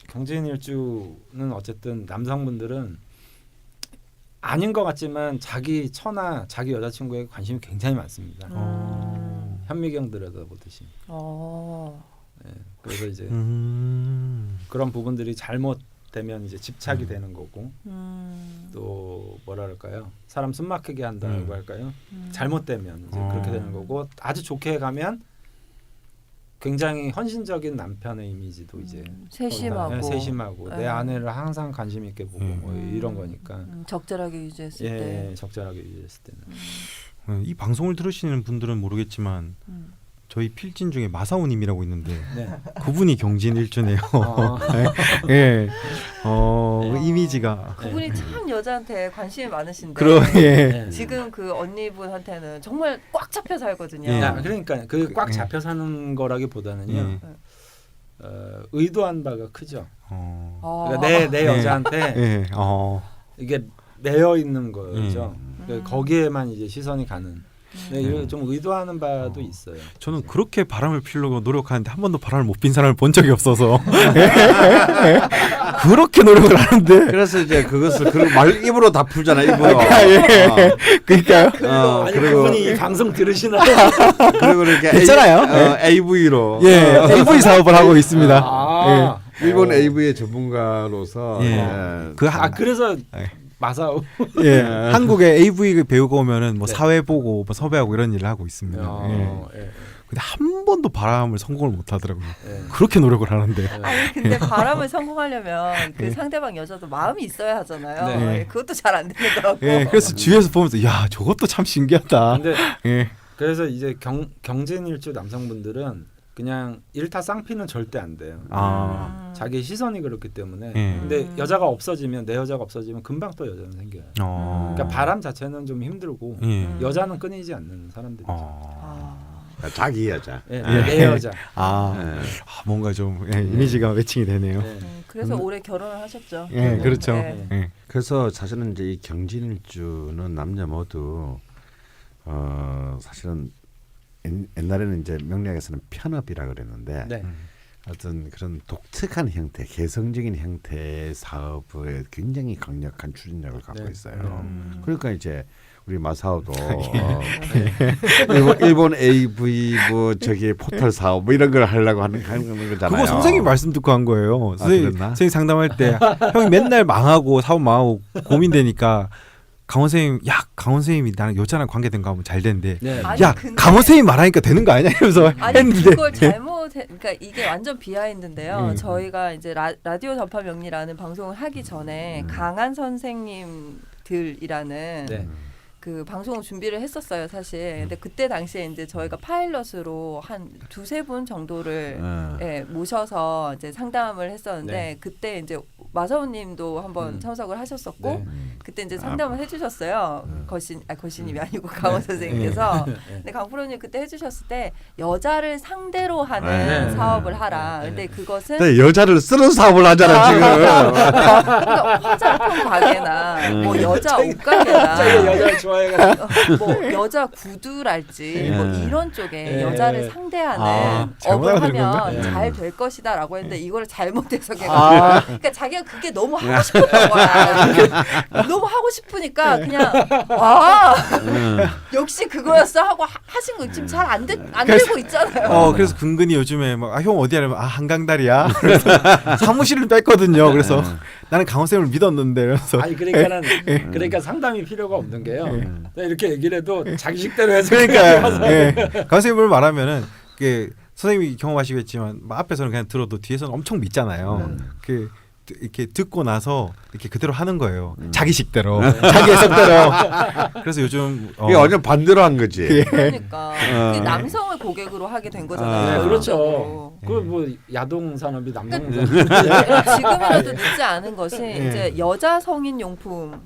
경진일주는 어쨌든 남성분들은 아닌 것 같지만 자기 처나 자기 여자친구에 관심이 굉장히 많습니다. 현미경 들여다보듯이. 네, 그래서 이제 그런 부분들이 잘못되면 이제 집착이 되는 거고 또 뭐랄까요? 사람 숨막히게 한다고 할까요? 잘못되면 이제 그렇게 되는 거고 아주 좋게 가면 굉장히 헌신적인 남편의 이미지도 이제 세심하고, 세심하고 내 네. 아내를 항상 관심 있게 보고 뭐 이런 거니까 적절하게 유지했을 때. 적절하게 유지했을 때는 이 방송을 들으시는 분들은 모르겠지만 저희 필진 중에 마사오님이라고 있는데 네. 그분이 경진일주네요. 예, 이미지가 그분이 참 여자한테 관심이 많으신데 예. 지금 그 언니분한테는 정말 꽉 잡혀 살거든요. 예. 그러니까 그 꽉 잡혀 사는 거라기보다는요. 의도한 바가 크죠. 그러니까 내 여자한테 이게 매여 있는 거죠. 그러니까 거기에만 이제 시선이 가는. 네, 이런 좀 의도하는 바도 있어요. 저는 그렇게 바람을 피려고 노력하는데 한 번도 바람을 못 핀 사람을 본 적이 없어서 그렇게 노력을 하는데 그래서 이제 그것을 말 입으로 다 풀잖아 입으로. 그러니까요. 아니 그리고 그분이 이 방송 들으시나요? 그리고 이렇게 괜찮아요. AV로 AV 사업을 하고 있습니다. 일본 AV의 전문가로서 그래서 마사오. 예, 한국에 AV 배우가 오면은 뭐 사회 보고 뭐 섭외하고 이런 일을 하고 있습니다. 근데 한 번도 바람을 성공을 못 하더라고요. 그렇게 노력을 하는데. 아니 근데 바람을 성공하려면 그 상대방 여자도 마음이 있어야 하잖아요. 네. 그것도 잘 안 되는 것 같고. 그래서 주위에서 보면서 야 저것도 참 신기하다. 근데 그래서 이제 경진일주 남성분들은 그냥 일타 쌍피는 절대 안 돼요. 자기 시선이 그렇기 때문에. 근데 여자가 없어지면 내 여자가 없어지면 금방 또 여자는 생겨요. 그러니까 바람 자체는 좀 힘들고 여자는 끊이지 않는 사람들이죠. 자기 여자. 내 여자. 뭔가 좀 이미지가 매칭이 되네요. 그래서 올해 결혼을 하셨죠. 그렇죠. 그래서 사실은 이제 이 경진일주는 남녀 모두 사실은 옛날에는 이제 명리학에서는 편업이라 그랬는데 어떤 그런 독특한 형태, 개성적인 형태의 사업에 굉장히 강력한 추진력을 갖고 있어요. 그러니까 이제 우리 마사오도 일본 AV 뭐 저기 포털 사업 뭐 이런 걸 하려고 하는 거잖아요. 그거 선생님 말씀 듣고 한 거예요. 선생님 상담할 때 형이 맨날 망하고 사업 망하고 고민되니까 강원 선생님, 강원 선생님이 나랑 여자랑 관계된거 하면 잘 되는데, 아니, 강원 선생님 말하니까 되는 거 아니야? 이러면서 했는데. 그걸 그러니까 이게 완전 비하인드인데요. 저희가 이제 라디오 전파 명리라는 방송을 하기 전에 강한 선생님들이라는 그 방송을 준비를 했었어요, 사실. 근데 그때 당시에 이제 저희가 파일럿으로 한 2-3분 정도를 모셔서 이제 상담을 했었는데 그때 이제 마사오님도 한번 참석을 하셨었고 그때 이제 상담을 해주셨어요. 거신님이 아니고 강원 선생님께서. 근데 강프로님 그때 해주셨을 때 여자를 상대로 하는 사업을 하라. 근데 그것은 여자를 쓰는 사업을 하잖아 지금. 그러니까 화장품 가게나 뭐 여자 옷가게나 여자를 좋아해가지고 뭐 여자 구두랄지 뭐 이런 쪽에 여자를 상대하는 업을 하면 잘 될 것이다라고 했는데 이거를 잘못 해석해가지고 그러니까 자기가 그게 너무 하고 싶었던 거야. 너무 하고 싶으니까 그냥 역시 그거였어 하고 하신 거 지금 잘 안 되고 있잖아요. 그래서 근근히 요즘에 막 형 어디 하려면 한강다리야. 그래서 사무실을 뺐거든요. 그래서 나는 강원 쌤을 믿었는데 그래서 그러니까 상담이 필요가 없는 게요. 이렇게 얘기를 해도 자기 식대로 해서 그러니까 강원 쌤을 말하면은 그 선생님이 경험하시겠지만 앞에서는 그냥 들어도 뒤에서는 엄청 믿잖아요. 이렇게 듣고 나서 이렇게 그대로 하는 거예요. 자기 식대로, 자기 해석대로. 그래서 요즘 이게 완전 반대로 한 거지. 그러니까 남성을 고객으로 하게 된 거잖아요. 그렇죠. 그 뭐 야동 산업이 남성 산업. 지금이라도 늦지 않은 것이 이제 여자 성인 용품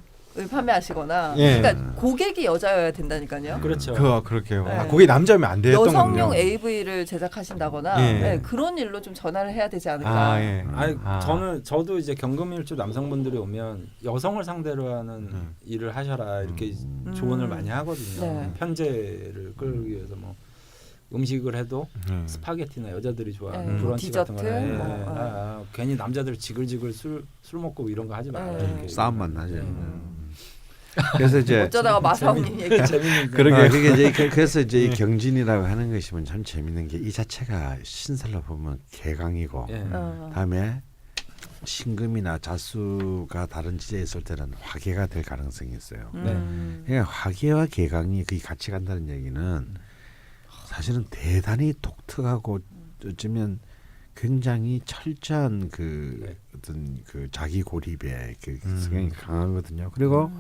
판매하시거나 예. 그러니까 고객이 여자여야 된다니까요. 그렇죠. 그렇게요. 네. 아, 거기 남자면 안 됐던 여성용 거군요. AV를 제작하신다거나 예. 네, 그런 일로 좀 전화를 해야 되지 않을까. 아, 예. 아니 아. 저도 이제 경금일주 남성분들이 오면 여성을 상대로 하는 일을 하셔라 이렇게 조언을 많이 하거든요. 네. 편제를 끌기 위해서 뭐 음식을 해도 스파게티나 여자들이 좋아하는 브런치 같은 디저트? 거나 뭐, 괜히 남자들 지글지글 술 먹고 이런 거 하지 말아요. 이렇게. 싸움만 나죠. 그래서 이제 어쩌다가 마사오님 얘기. 재밌는 그러게요. 그게 이제 그래서 이제 이 경진이라고 하는 것이 참 재밌는 게 이 자체가 신설로 보면 개강이고 예. 다음에 신금이나 자수가 다른 지대에 있을 때는 화계가 될 가능성이 있어요. 그러니까 화계와 개강이 거의 같이 간다는 얘기는 사실은 대단히 독특하고 어쩌면 굉장히 철저한 그 어떤 그 자기 고립의 그 성향이 강하거든요. 그리고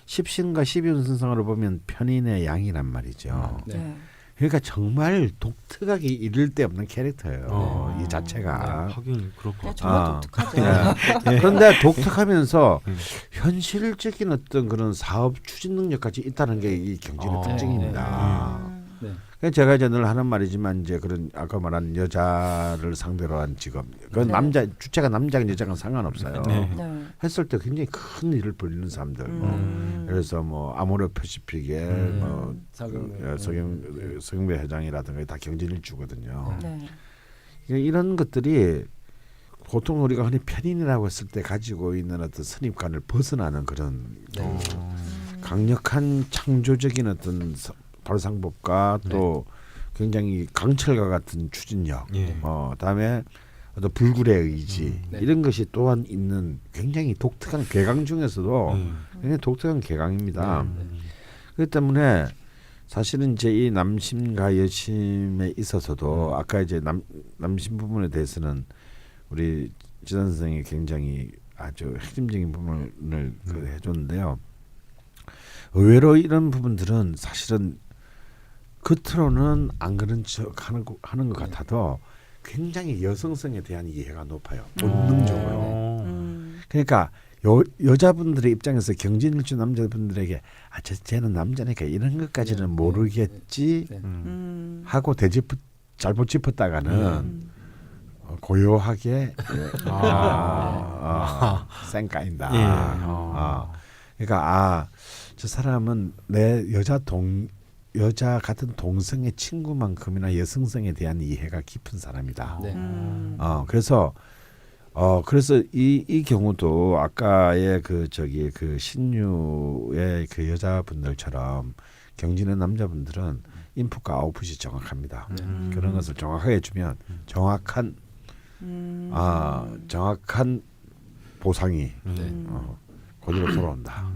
십신과 십이운선상으로 보면 편인의 양이란 말이죠. 네. 그러니까 정말 독특하게 이를 데 없는 캐릭터예요. 이 자체가. 하긴 그렇고. 정말 독특하죠. 그런데 독특하면서 현실적인 어떤 그런 사업 추진 능력까지 있다는 게 이 경진의 특징입니다. 네. 그러니까 제가 이제 늘 하는 말이지만 이제 그런 아까 말한 여자를 상대로 한 직업, 그건 네. 남자 주체가 남자건 여자건 상관없어요. 네. 네. 했을 때 굉장히 큰 일을 벌이는 사람들. 그래서 뭐 아모레 패시픽의 뭐 서경배 회장이라든가 다 경진일주거든요. 네. 이런 것들이 보통 우리가 흔히 편인이라고 했을 때 가지고 있는 어떤 선입관을 벗어나는 그런 강력한 창조적인 어떤 발상법과 또 굉장히 강철과 같은 추진력, 다음에 어떤 불굴의 의지 이런 것이 또한 있는 굉장히 독특한 개강 중에서도 굉장히 독특한 개강입니다. 그렇기 때문에 사실은 이제 이 남심과 여심에 있어서도 아까 이제 남심 부분에 대해서는 우리 지단 선생이 굉장히 아주 핵심적인 부분을 해줬는데요. 의외로 이런 부분들은 사실은 겉으로는 안 그런 척 하는 것 같아도 굉장히 여성성에 대한 이해가 높아요. 본능적으로. 그러니까 여자분들의 입장에서 경진일주 남자분들에게 쟤는 남자니까 이런 것까지는 모르겠지 하고 잘못 짚었다가는 고요하게 쌩까인다. 그러니까 저 사람은 내 여자 같은 동성의 친구만큼이나 여성성에 대한 이해가 깊은 사람이다. 네. 그래서 이 경우도 아까의 그 신유의 그 여자분들처럼 경진의 남자분들은 인풋과 아웃풋이 정확합니다. 그런 것을 정확하게 주면 정확한 보상이 그대로 돌아온다.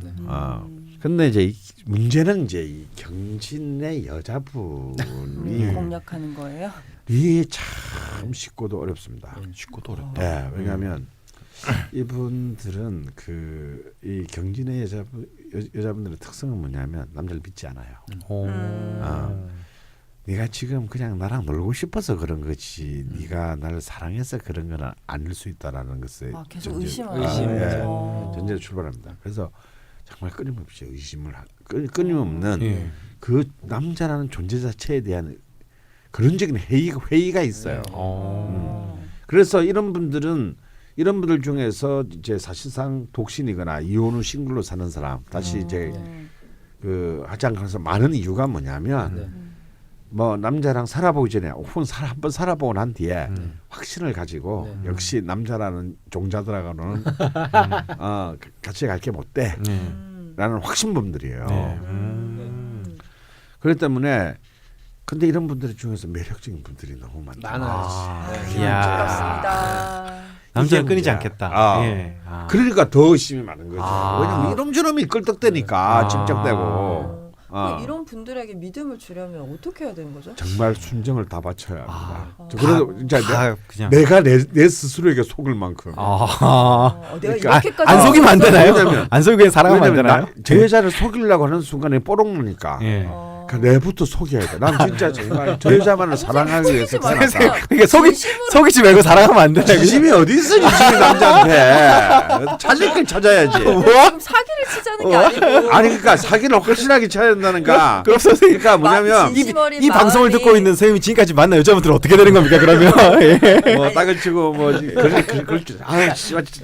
근데 이제 문제는 이제 이 경진의 여자분이 공략하는 거예요. 이게 참 쉽고도 어렵습니다. 쉽고도 어렵다. 네, 왜냐하면 이분들은 이 경진의 여자분들의 특성은 뭐냐면 남자를 믿지 않아요. 네가 지금 그냥 나랑 놀고 싶어서 그런 거지. 네가 나를 사랑해서 그런 건 아닐 수 있다라는 것에 계속 의심하는 전제로 출발합니다. 그래서 정말 끊임없이 의심을 끊임없는 그 남자라는 존재 자체에 대한 그런적인 회의가 있어요. 그래서 이런 분들 중에서 이제 사실상 독신이거나 이혼 후 싱글로 사는 사람 다시 이제 그 하지 않고서 많은 이유가 뭐냐면 뭐 남자랑 살아보기 전에 혹은 한번 살아보고 난 뒤에 확신을 가지고 역시 남자라는 종자들하고는 같이 갈 게 못 돼. 라는 확신범들이에요. 그렇기 때문에 근데 이런 분들 중에서 매력적인 분들이 너무 많다. 반갑습니다. 남자는 끊이지 않겠다. 그러니까 더 의심이 많은 거죠. 왜냐면 이놈저놈이 끌떡대니까 집적대고. 이런 분들에게 믿음을 주려면 어떻게 해야 되는 거죠? 정말 순정을 다 바쳐야 합니다. 그래도 진짜 그냥 내가 내 스스로에게 속을 만큼. 내가 이렇게까지 안 속이면 안 되나요? 왜냐면 안 속이면 살아가면 안 되나요? 제 여자를 속이려고 하는 순간에 뽀록 나니까. 그 내부터 속여야 돼. 난 진짜 정말 저 여자만을 사랑하기 위해서 속이지 태어났어. 말아요. 그러니까 속이지 말고 사랑하면 안 돼. 진심이 어디 있어, 진심이 남자한테. 찾을 걸 찾아야지. 지금 사기를 치자는 게 아니고 아니 그러니까 사기를 확실하게 쳐야 된다니까. 그럼 선생님 그러니까 뭐냐면 진심 어린 이 방송을 마음이- 듣고 있는 선생님이 지금까지 만난 여자분들은 어떻게 되는 겁니까? 그러면 예. 뭐 땅을 치고 뭐 그럴 줄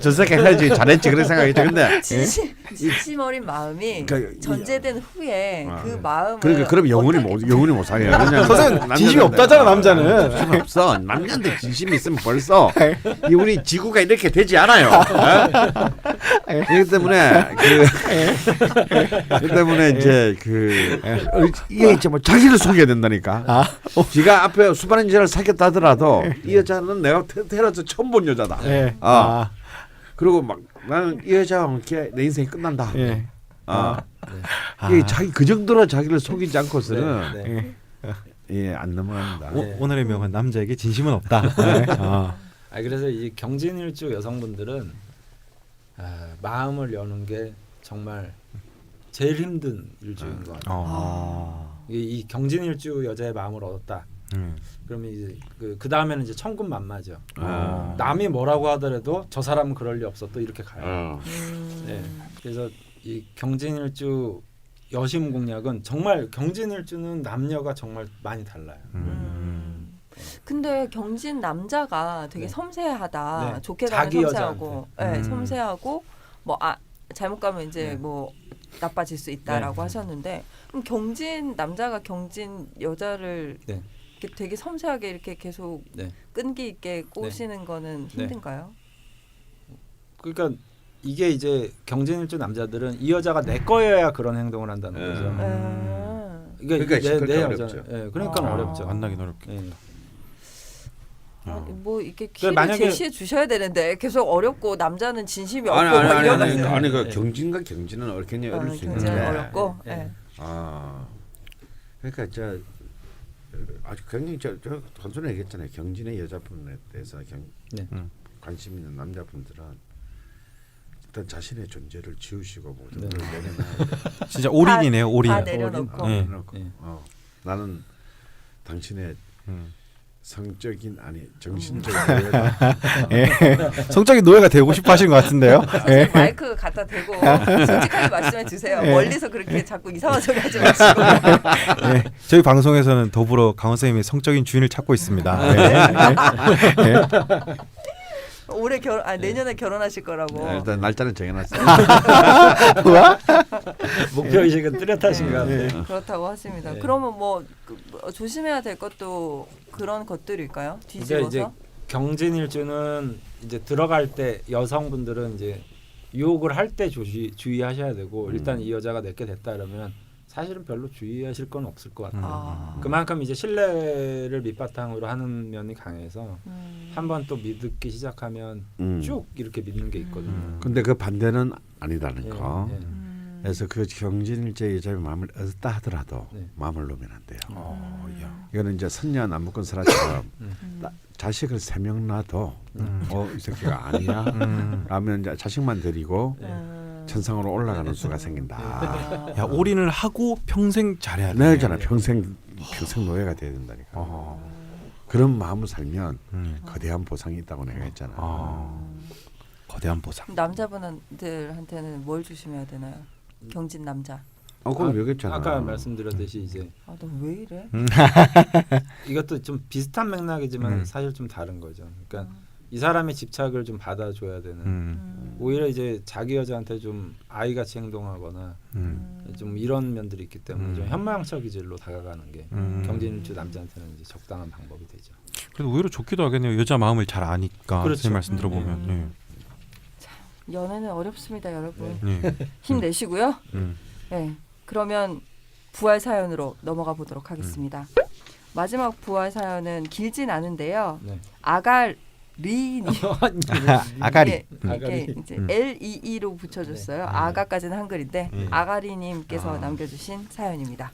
저 새끼 해야지 잘했지 그런 생각이죠. 근데 진심 어린 마음이 그러니까 전제된 후에 아, 그 마음을 그러니까 그럼 영원히 못 사귀어. 왜냐면 선생님 진심이 없다잖아 남자는. 진심 없어. 남자한테 진심이 있으면 벌써 이 우리 지구가 이렇게 되지 않아요. 그렇기 때문에 그 때문에 이제 이게 이제 뭐 자기를 속여야 된다니까. 지가 앞에 수많은 여자를 사귀었다 하더라도 이 여자는 내가 태어나서 처음 본 여자다. 예. 그리고 막 나는 이 여자와 함께 내 인생이 끝난다. 예. 이게 자기 그 정도로 자기를 속이지 않고서는 네. 예. 안 넘어갑니다. 오늘의 명언 남자에게 진심은 없다. 그래서 이 경진일주 여성분들은 마음을 여는 게 정말 제일 힘든 일주인 것 같아요. 이 경진일주 여자의 마음을 얻었다. 그러면 이제 그 다음에는 이제 천군만마죠. 남이 뭐라고 하더라도 저 사람은 그럴 리 없어 또 이렇게 가요. 네. 그래서 이 경진일주 여심 공략은 정말 경진일주는 남녀가 정말 많이 달라요. 근데 경진 남자가 되게 네. 섬세하다. 네. 좋게 가면 자기 섬세하고, 네, 섬세하고 뭐 잘못 가면 이제 네. 뭐 나빠질 수 있다라고 네. 하셨는데 그럼 경진 남자가 경진 여자를 네. 이렇게 되게 섬세하게 이렇게 계속 네. 끈기 있게 꼬시는 거는 네. 힘든가요? 그러니까 이게 이제 경진일주 남자들은 이 여자가 내 거여야 그런 행동을 한다는 거죠. 그러니까 시끌 때 내 어렵죠. 여자는. 예, 그러니까 어렵죠. 만나긴 어렵게. 예. 아니, 뭐 이렇게 길을 만약에- 제시해 주셔야 되는데 계속 어렵고 남자는 진심이 없고 아니 뭐 이런 거 아니 그 네. 경진과 경진은 굉장히 어릴 수 굉장히 있는데. 어렵고 네. 예. 그러니까 아주 굉장히 저 단순히 얘기했잖아요. 경진의 여자분에 대해서 네. 관심 있는 남자분들은 일단 자신의 존재를 지우시고 모든 네. 걸 내려놔야 돼. 진짜 올인이네요. 올인. 다 내려놓고 네. 내려놓고. 네. 나는 당신의 성적인 아니 정신적인 성적인 노예가 되고 싶어 하시는 것 같은데요. 예. 마이크 갖다 대고 솔직하게 말씀해 주세요. 멀리서 그렇게 자꾸 이상한 소리 하지 마시고. 예. 저희 방송에서는 더불어 강원 선생님의 성적인 주인을 찾고 있습니다. 예. 올해 내년에 결혼하실 거라고. 일단 날짜는 정해놨어요. 목표 의식은 뚜렷하신 것 같아요. 그렇다고 하십니다. 네. 그러면 뭐 조심해야 될 것도 그런 것들일까요? 그러니까 뒤집어서? 이제 경진일주는 이제 들어갈 때 여성분들은 이제 유혹을 할 때 주의하셔야 되고 일단 이 여자가 내게 됐다 그러면 사실은 별로 주의하실 건 없을 것 같아요. 그만큼 이제 신뢰를 밑바탕으로 하는 면이 강해서 한번 또 믿기 시작하면 쭉 이렇게 믿는 게 있거든요. 근데 그 반대는 아니다는 예, 거. 예. 그래서 그 경진일제 여자의 마음을 얻었다 하더라도 네. 마음을 놓으면 안 돼요. 이거는 이제 선녀 남북권 설화처럼 자식을 3명 낳아도 이 새끼가 아니야 라면 이제 자식만 데리고 천상으로 올라가는 수가 생긴다. 야, 올인을 하고 평생 잘해야 돼. 내가 있잖아 평생 노예가 돼야 된다니까. 그런 마음을 살면 거대한 보상이 있다고 내가 했잖아. 거대한 보상. 남자분들한테는 뭘 조심해야 되나요? 경진 남자. 그럼 여기 있잖아. 아까 말씀드렸듯이 이제 너 왜 이래? 이것도 좀 비슷한 맥락이지만 사실 좀 다른 거죠. 그러니까 이 사람의 집착을 좀 받아줘야 되는. 오히려 이제 자기 여자한테 좀 아이같이 행동하거나 좀 이런 면들이 있기 때문에 좀 현모양처 기질로 다가가는 게 경진일주 남자한테는 이제 적당한 방법이 되죠. 그래도 오히려 좋기도 하겠네요. 여자 마음을 잘 아니까. 그렇죠. 선생님 말씀 들어보면. 연애는 어렵습니다, 여러분. 네. 힘내시고요. 네, 그러면 부활 사연으로 넘어가 보도록 하겠습니다. 마지막 부활 사연은 길진 않은데요. 네. 아가리님. 아가리. 예, 이게 이제 LEE로 붙여줬어요. 네. 아가까지는 한글인데 네. 아가리님께서 남겨주신 사연입니다.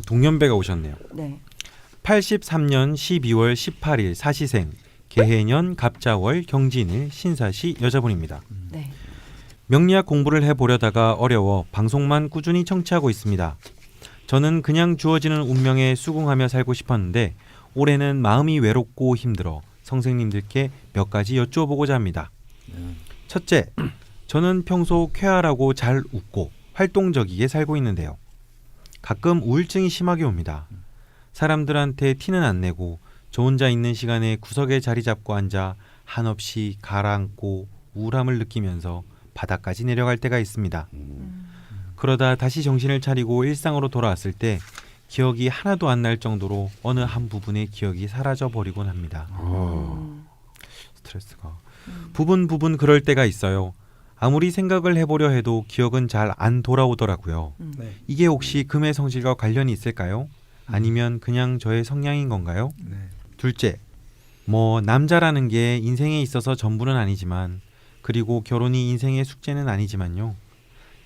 동년배가 오셨네요. 네. 83년 12월 18일 사시생, 개해년 갑자월 경진일 신사시 여자분입니다. 네. 명리학 공부를 해보려다가 어려워 방송만 꾸준히 청취하고 있습니다. 저는 그냥 주어지는 운명에 수긍하며 살고 싶었는데 올해는 마음이 외롭고 힘들어 선생님들께 몇 가지 여쭈어보고자 합니다. 첫째, 저는 평소 쾌활하고 잘 웃고 활동적이게 살고 있는데요. 가끔 우울증이 심하게 옵니다. 사람들한테 티는 안 내고 저 혼자 있는 시간에 구석에 자리 잡고 앉아 한없이 가라앉고 우울함을 느끼면서 바닥까지 내려갈 때가 있습니다. 그러다 다시 정신을 차리고 일상으로 돌아왔을 때 기억이 하나도 안 날 정도로 어느 한 부분의 기억이 사라져 버리곤 합니다. 스트레스가 부분 그럴 때가 있어요. 아무리 생각을 해보려 해도 기억은 잘 안 돌아오더라고요. 네. 이게 혹시 금의 성질과 관련이 있을까요? 아니면 그냥 저의 성향인 건가요? 네. 둘째, 뭐 남자라는 게 인생에 있어서 전부는 아니지만 그리고 결혼이 인생의 숙제는 아니지만요.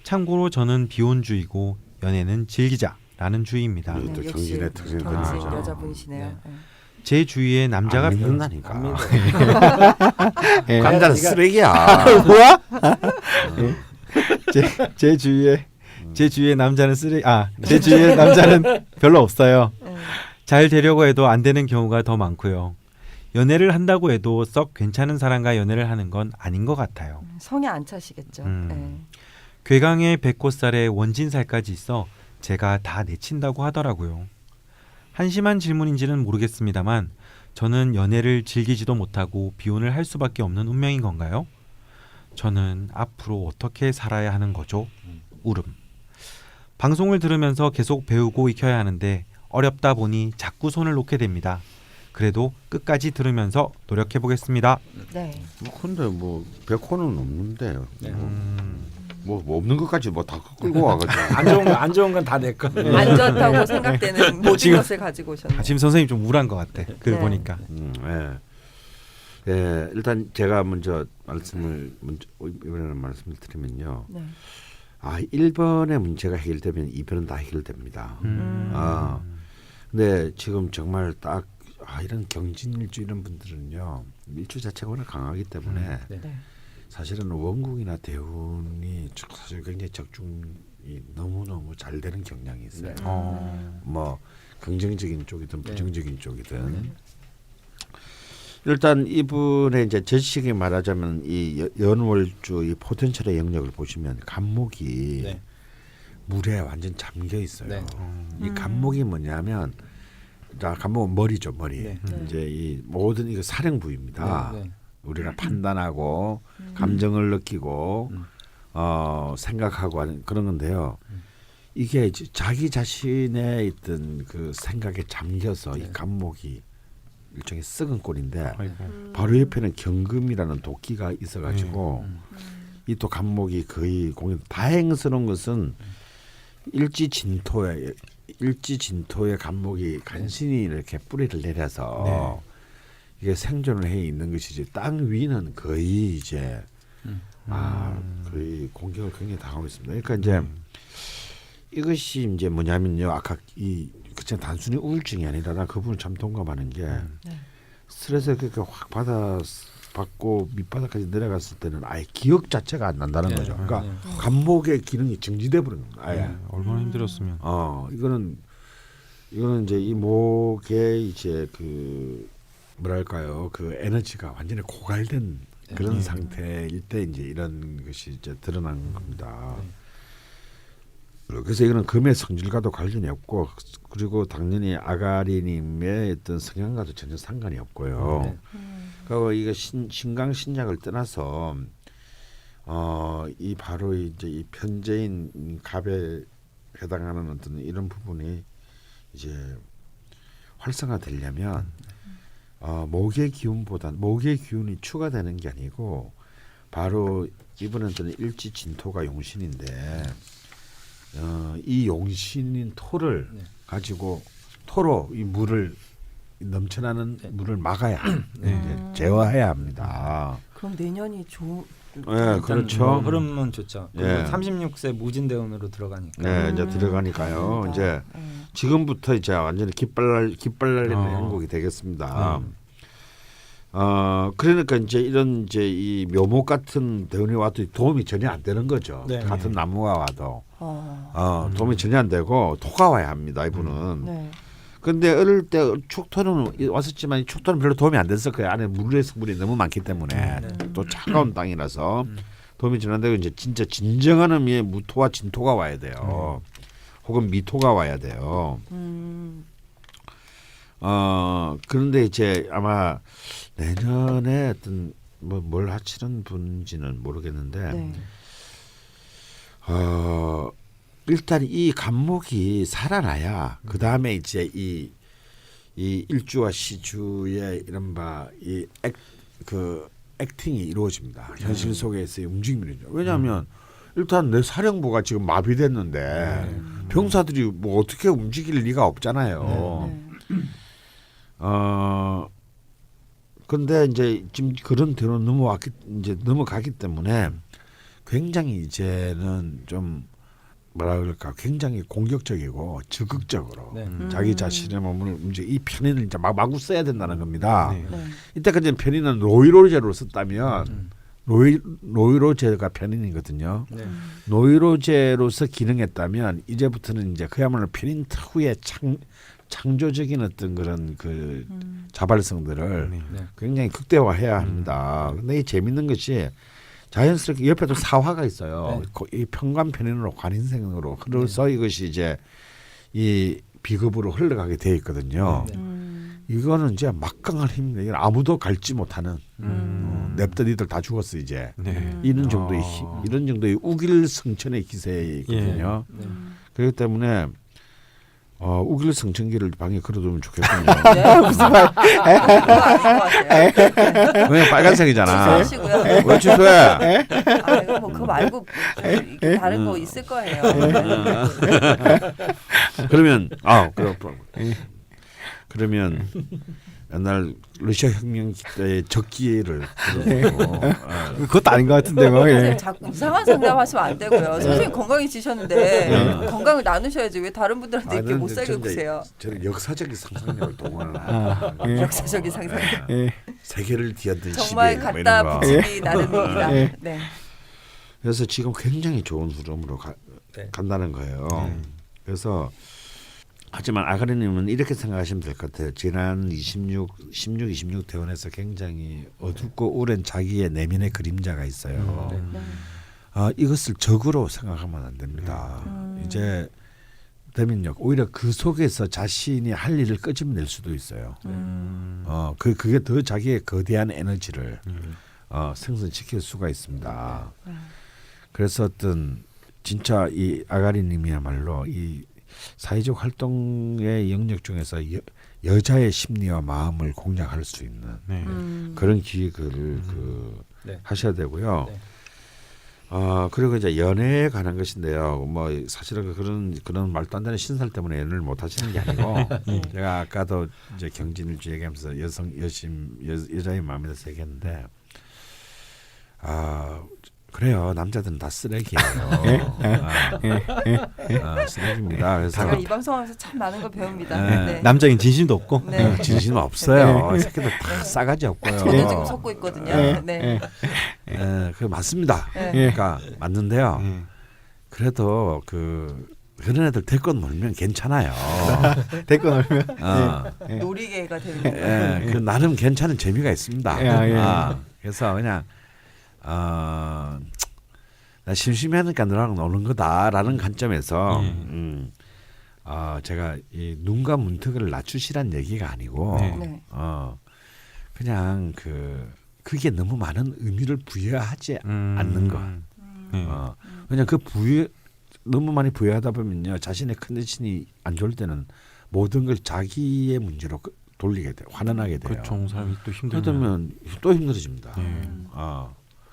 참고로 저는 비혼주의고 연애는 즐기자라는 주의입니다. 네. 또 역시 경진의 특징이 경진 드러나죠. 여자분이시네요. 네. 네. 제 주위에 남자가 안 믿는다니까. 안 믿어요. 남자는 네가- 쓰레기야. 뭐야? 제 주위에 남자는 제 주위에 남자는 별로 없어요. 잘 되려고 해도 안 되는 경우가 더 많고요. 연애를 한다고 해도 썩 괜찮은 사람과 연애를 하는 건 아닌 것 같아요. 성에 안 차시겠죠. 네. 괴강에 백꽃살에 원진살까지 있어 제가 다 내친다고 하더라고요. 한심한 질문인지는 모르겠습니다만 저는 연애를 즐기지도 못하고 비혼을 할 수밖에 없는 운명인 건가요? 저는 앞으로 어떻게 살아야 하는 거죠? 울음. 방송을 들으면서 계속 배우고 익혀야 하는데 어렵다 보니 자꾸 손을 놓게 됩니다. 그래도 끝까지 들으면서 노력해 보겠습니다. 네. 근데 뭐 백호는 없는데요. 네. 뭐 없는 것까지 뭐 다 끌고 와가지고. 안 좋은 건 다 내 거. 안 좋다고 생각되는 모든 지금- 것을 가지고 오셨네요. 지금 선생님 좀 우울한 것 같아. 그걸 네. 보니까. 예. 예, 일단 제가 먼저 이번에는 말씀을 드리면요. 네. 1번의 문제가 해결되면 2번은 다 해결됩니다. 근데 지금 정말 딱 이런 경진일주 이런 분들은요. 일주 자체가 워낙 강하기 때문에 네. 네. 사실은 원국이나 대운이 사실 굉장히 적중이 너무너무 잘 되는 경향이 있어요. 네. 뭐 긍정적인 쪽이든 네. 부정적인 쪽이든 일단 이분의 이제 제식이 말하자면 이 연월주 이 포텐셜의 영역을 보시면 간목이 네. 물에 완전 잠겨 있어요. 네. 이 간목이 뭐냐면 간목은 머리죠, 머리. 네. 이제 이 모든 이거 사령 부위입니다. 네. 우리가 판단하고 감정을 느끼고 생각하고 하는 그런 건데요. 이게 이제 자기 자신의 있던 그 생각에 잠겨서 이 간목이 일종의 썩은 꼴인데 바로 옆에는 경금이라는 도끼가 있어가지고 이 또 간목이 거의 다행스러운 것은 일지진토에 간목이 간신히 이렇게 뿌리를 내려서 이게 생존을 해 있는 것이지 땅 위는 거의 이제 거의 공격을 굉장히 당하고 있습니다. 그러니까 이제 이것이 이제 뭐냐면요. 아까 그냥 단순히 우울증이 아니라 나 그분을 참 동감하는 게 스트레스를 그렇게 확 받고 밑바닥까지 내려갔을 때는 아예 기억 자체가 안 난다는 네. 거죠. 그러니까 네. 간목의 기능이 정지돼 버린 거예요. 아예. 얼마나 힘들었으면. 이거는 이제 이 목에 이제 그 뭐랄까요 그 에너지가 완전히 고갈된 그런 상태일 때 이제 이런 것이 이제 드러난 겁니다. 그래서 이거는 금의 성질과도 관련이 없고 그리고 당연히 아가리님의 어떤 성향과도 전혀 상관이 없고요. 그리고 이거 신강 신약을 떠나서 이 바로 이제 이 편재인 갑에 해당하는 어떤 이런 부분이 이제 활성화되려면 목의 기운이 추가되는 게 아니고 바로 이분은 저는 일지진토가 용신인데 이 용신인 토를 가지고 토로 이 물을 넘쳐나는 물을 막아야 이제 제어해야 합니다. 그럼 내년이 네, 그렇죠. 흐름은 좋죠. 예. 36세 무진대운으로 들어가니까. 네, 이제 들어가니까요. 이제 지금부터 이제 완전히 깃발 날리는 행복이 되겠습니다. 그러니까 이제 이런 이제 이 묘목 같은 대운이 와도 도움이 전혀 안 되는 거죠. 네. 같은 나무가 와도 어. 도움이 전혀 안 되고 토가 와야 합니다. 이분은. 네. 근데 어릴 때 축토는 왔었지만 이 축토는 별로 도움이 안 됐을 거예요. 안에 물의 성분이 너무 많기 때문에 또 차가운 땅이라서 도움이 전혀 안 되고 이제 진짜 진정한 의미의 무토와 진토가 와야 돼요. 혹은 미토가 와야 돼요. 그런데 이제 아마 내년에 어떤 뭘 하시는 분인지는 모르겠는데 네. 일단 이 간목이 살아나야 그 다음에 이제 이 일주와 시주의 이른바 그 액팅이 이루어집니다. 현실 속에서의 움직임이죠. 왜냐하면 일단 내 사령부가 지금 마비됐는데 병사들이 뭐 어떻게 움직일 리가 없잖아요. 근데 이제 지금 그런 대로 넘어가기 때문에 굉장히 이제는 좀 뭐라 그럴까 굉장히 공격적이고 적극적으로 자기 자신의 몸을 이 편인을 이제 마구 써야 된다는 겁니다. 네. 이때까지는 편인은 노이로제로 썼다면 노이로제가 편인이거든요. 노이로제로서 기능했다면 이제부터는 이제 그야말로 편인 특유의 창조적인 어떤 그런 그 자발성들을 굉장히 극대화해야 합니다. 근데 이 재밌는 것이 자연스럽게 옆에도 사화가 있어요. 이 평관 편인으로 관인생으로 흘러서 이것이 이제 이 비급으로 흘러가게 돼 있거든요. 이거는 이제 막강한 힘입니다. 이건 아무도 갈지 못하는 냅다 니들 다 죽었어 이제. 이런 정도의 이런 정도의 우길성천의 기세이거든요. 그렇기 때문에 우길성천기를 방에 걸어두면 좋겠군요. 네, 무슨 말? 왜 빨간색이잖아. 취소하시고요. 왜 취소해? 이거 뭐 그거 말고 다른 거 있을 거예요. 그러면 그러면 옛날 러시아 혁명 때의 적기를 그것도 아닌 것 같은데 뭐. 선생님 자꾸 이상한 상담하시면 안 되고요. 선생님 건강해지셨는데 건강을 나누셔야지 왜 다른 분들한테 이렇게 못 살게 구세요. 저는 역사적인 상상력을 동원하는 역사적인 상상. 세계를 뒤흔든 정말 시대 뭐 갖다 이런 거. 붙이기 나름입니다. 네. 그래서 지금 굉장히 좋은 흐름으로 간다는 거예요. 그래서 하지만 아가리님은 이렇게 생각하시면 될 것 같아요. 지난 16 대원에서 굉장히 어둡고 오랜 자기의 내면의 그림자가 있어요. 이것을 적으로 생각하면 안 됩니다. 이제 되면요 오히려 그 속에서 자신이 할 일을 끄집낼 수도 있어요. 그게 더 자기의 거대한 에너지를 생성시킬 수가 있습니다. 그래서 어떤 진짜 이 아가리님이야말로 이 사회적 활동의 영역 중에서 여자의 심리와 마음을 공략할 수 있는 그런 기획을 하셔야 되고요. 그리고 이제 연애에 관한 것인데요. 뭐 사실은 그런 말도 안 되는 신살 때문에 연애를 못 하시는 게 아니고 제가 아까도 이제 경진일주 얘기하면서 여자의 마음에 대해서 얘기했는데 그래요. 남자들은 다 쓰레기예요. 쓰레기입니다. 그래서 제가 이 방송하면서 참 많은 걸 배웁니다. 네. 남자인 진심도 없고. 네. 진심 없어요. 새끼들 다 싸가지 없고요. 저도 지금 섞고 있거든요. 네. 그 맞습니다. 네. 그러니까 맞는데요. 그래도 그런 애들 데리고 놀면 괜찮아요. 데리고 놀면. 놀이개가 되는 거예요. 그 나름 괜찮은 재미가 있습니다. 그래서 그냥 나 심심하니까 너랑 노는 거다라는 관점에서 제가 이 눈과 문턱을 낮추시란 얘기가 아니고 그냥 그게 너무 많은 의미를 부여하지 않는 것. 왜냐 너무 많이 부여하다 보면요 자신의 컨디션이 안 좋을 때는 모든 걸 자기의 문제로 돌리게 돼요. 환원하게 돼요. 그렇죠. 사람이 또 힘들면. 그러면 또 힘들어집니다.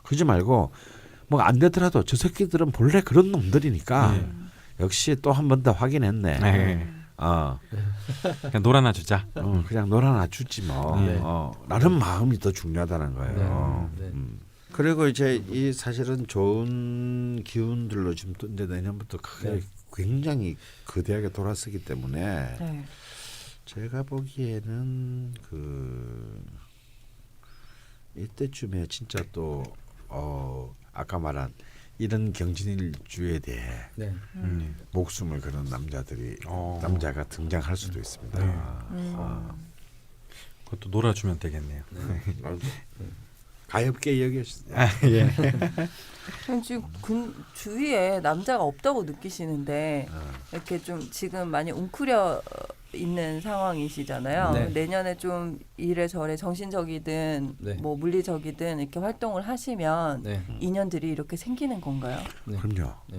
그러지 말고 뭐 안 되더라도 저 새끼들은 본래 그런 놈들이니까 역시 또 한 번 더 확인했네. 그냥 놀아나 주자. 그냥 놀아나 주지 뭐. 라는 마음이 더 중요하다는 거예요. 그리고 이제 이 사실은 좋은 기운들로 지금 또 이제 내년부터 크게 굉장히 거대하게 돌아서기 때문에 제가 보기에는 이때쯤에 진짜 또 아까 말한 이런 경진일주에 대해 네. 목숨을 거는 남자들이 남자가 등장할 수도 있습니다. 네. 그것도 놀아주면 되겠네요. 가엽게 여겨주세요. 예. 그럼 지금 주위에 남자가 없다고 느끼시는데 이렇게 좀 지금 많이 웅크려 있는 상황이시잖아요. 네. 내년에 좀 이래저래 정신적이든 네. 뭐 물리적이든 이렇게 활동을 하시면 네. 인연들이 이렇게 생기는 건가요? 네. 그럼요. 네.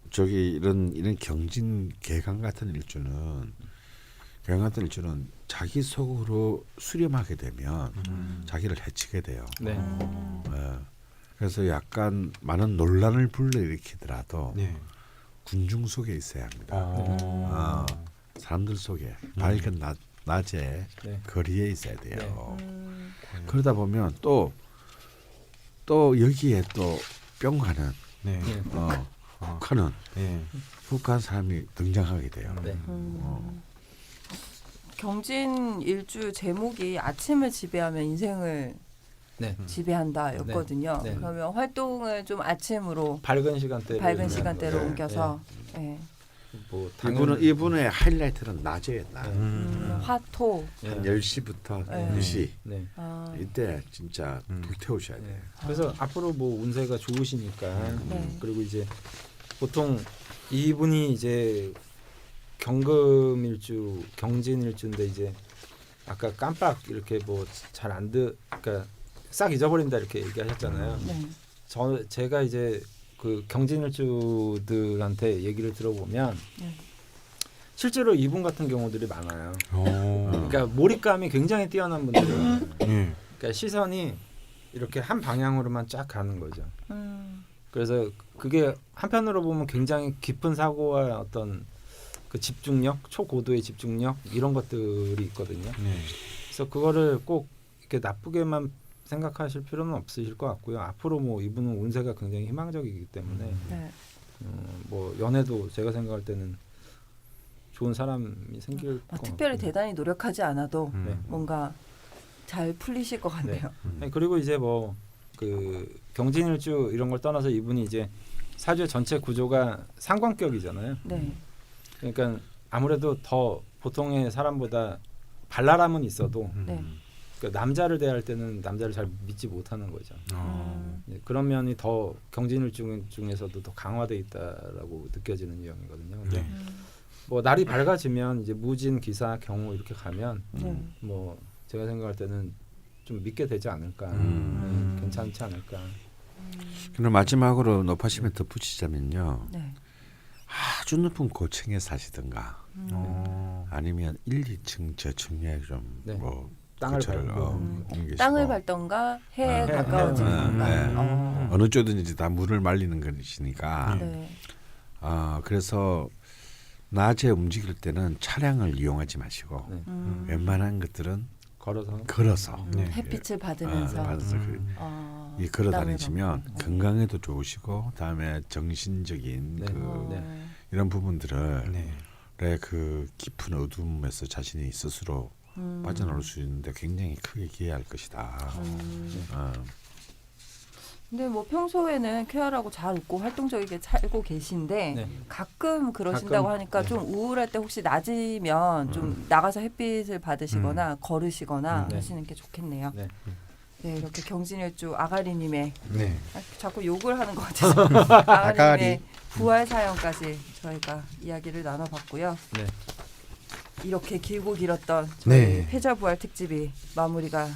저기 이런 경진 개강 같은 일주는 자기 속으로 수렴하게 되면 자기를 해치게 돼요. 네. 그래서 약간 많은 논란을 불러일으키더라도 네. 군중 속에 있어야 합니다. 아. 사람들 속에 밝은 낮에 네. 거리에 있어야 돼요. 음. 그러다 보면 또 여기에 또 뿅가는 네. 네. 훅하는 예. 훅한 사람이 등장하게 돼요. 네. 경진 일주 제목이 아침을 지배하면 인생을 네. 지배한다였거든요. 네. 네. 그러면 활동을 좀 아침으로 밝은 시간대로 밝은 시간대로 네. 옮겨서 예. 뭐 이분의 하이라이트는 낮이에요. 낮. 화토 한 10시부터 네. 2시 네. 아, 이때 진짜 불태우셔야 돼요. 네. 그래서 앞으로 뭐 운세가 좋으시니까 네. 그리고 이제 보통 이분이 이제 경금일주, 경진일주인데 이제 아까 깜빡 이렇게 뭐 잘 안 그러니까 싹 잊어버린다 이렇게 얘기하셨잖아요. 네. 제가 이제 그 경진일주들한테 얘기를 들어보면 네. 실제로 이분 같은 경우들이 많아요. 오. 그러니까 몰입감이 굉장히 뛰어난 분들이에요. 예. 그러니까 시선이 이렇게 한 방향으로만 쫙 가는 거죠. 그래서 그게 한편으로 보면 굉장히 깊은 사고와 어떤 그 집중력, 초고도의 집중력 이런 것들이 있거든요. 네. 그래서 그거를 꼭 이렇게 나쁘게만 생각하실 필요는 없으실 것 같고요. 앞으로 뭐 이분은 운세가 굉장히 희망적이기 때문에 네. 뭐 연애도 제가 생각할 때는 좋은 사람이 생길 것 특별히 같고요. 대단히 노력하지 않아도 네. 뭔가 잘 풀리실 것 같네요. 네, 그리고 이제 뭐 그 경진일주 이런 걸 떠나서 이분이 이제 사주의 전체 구조가 상관격이잖아요. 네. 그러니까 아무래도 더 보통의 사람보다 발랄함은 있어도 네. 그러니까 남자를 대할 때는 남자를 잘 믿지 못하는 거죠. 네, 그런 면이 더 경진일주 중에서도 더 강화돼 있다라고 느껴지는 유형이거든요. 근데 네. 뭐 날이 밝아지면 이제 무진, 기사, 경호 이렇게 가면 네. 뭐 제가 생각할 때는 좀 믿게 되지 않을까, 괜찮지 않을까. 그럼 마지막으로 높아시면 덧붙이자면요. 네. 아주 높은 고층에 사시든가 아니면 1, 2층 저층에 좀 네. 뭐 땅을 거처를 밟고 옮기시고 땅을 밟던가 해에 네. 가까워지는 건가. 네. 어느 쪽든지 다 물을 말리는 것이니까 네. 그래서 낮에 움직일 때는 차량을 이용하지 마시고 네. 웬만한 것들은 걸어서 네. 햇빛을 받으면서 받아서 걸어 다니시면 건강에도 좋으시고 그다음에 정신적인 네. 네. 이런 부분들을 네. 그 깊은 어둠에서 자신이 스스로 빠져나올 수 있는데 굉장히 크게 기여할 것이다. 근데 뭐 평소에는 쾌활하고 잘 웃고 활동적이게 살고 계신데 네. 가끔 그러신다고 가끔, 하니까 네. 좀 우울할 때 혹시 낮이면 좀 나가서 햇빛을 받으시거나 걸으시거나 네. 하시는 게 좋겠네요. 네. 네, 이렇게 경진일주 아가리님의 네. 자꾸 욕을 하는 것 같아서 아가리님의 부활 사연까지 저희가 이야기를 나눠봤고요. 네. 이렇게 길고 길었던 저희 네. 패자부활 특집이 마무리가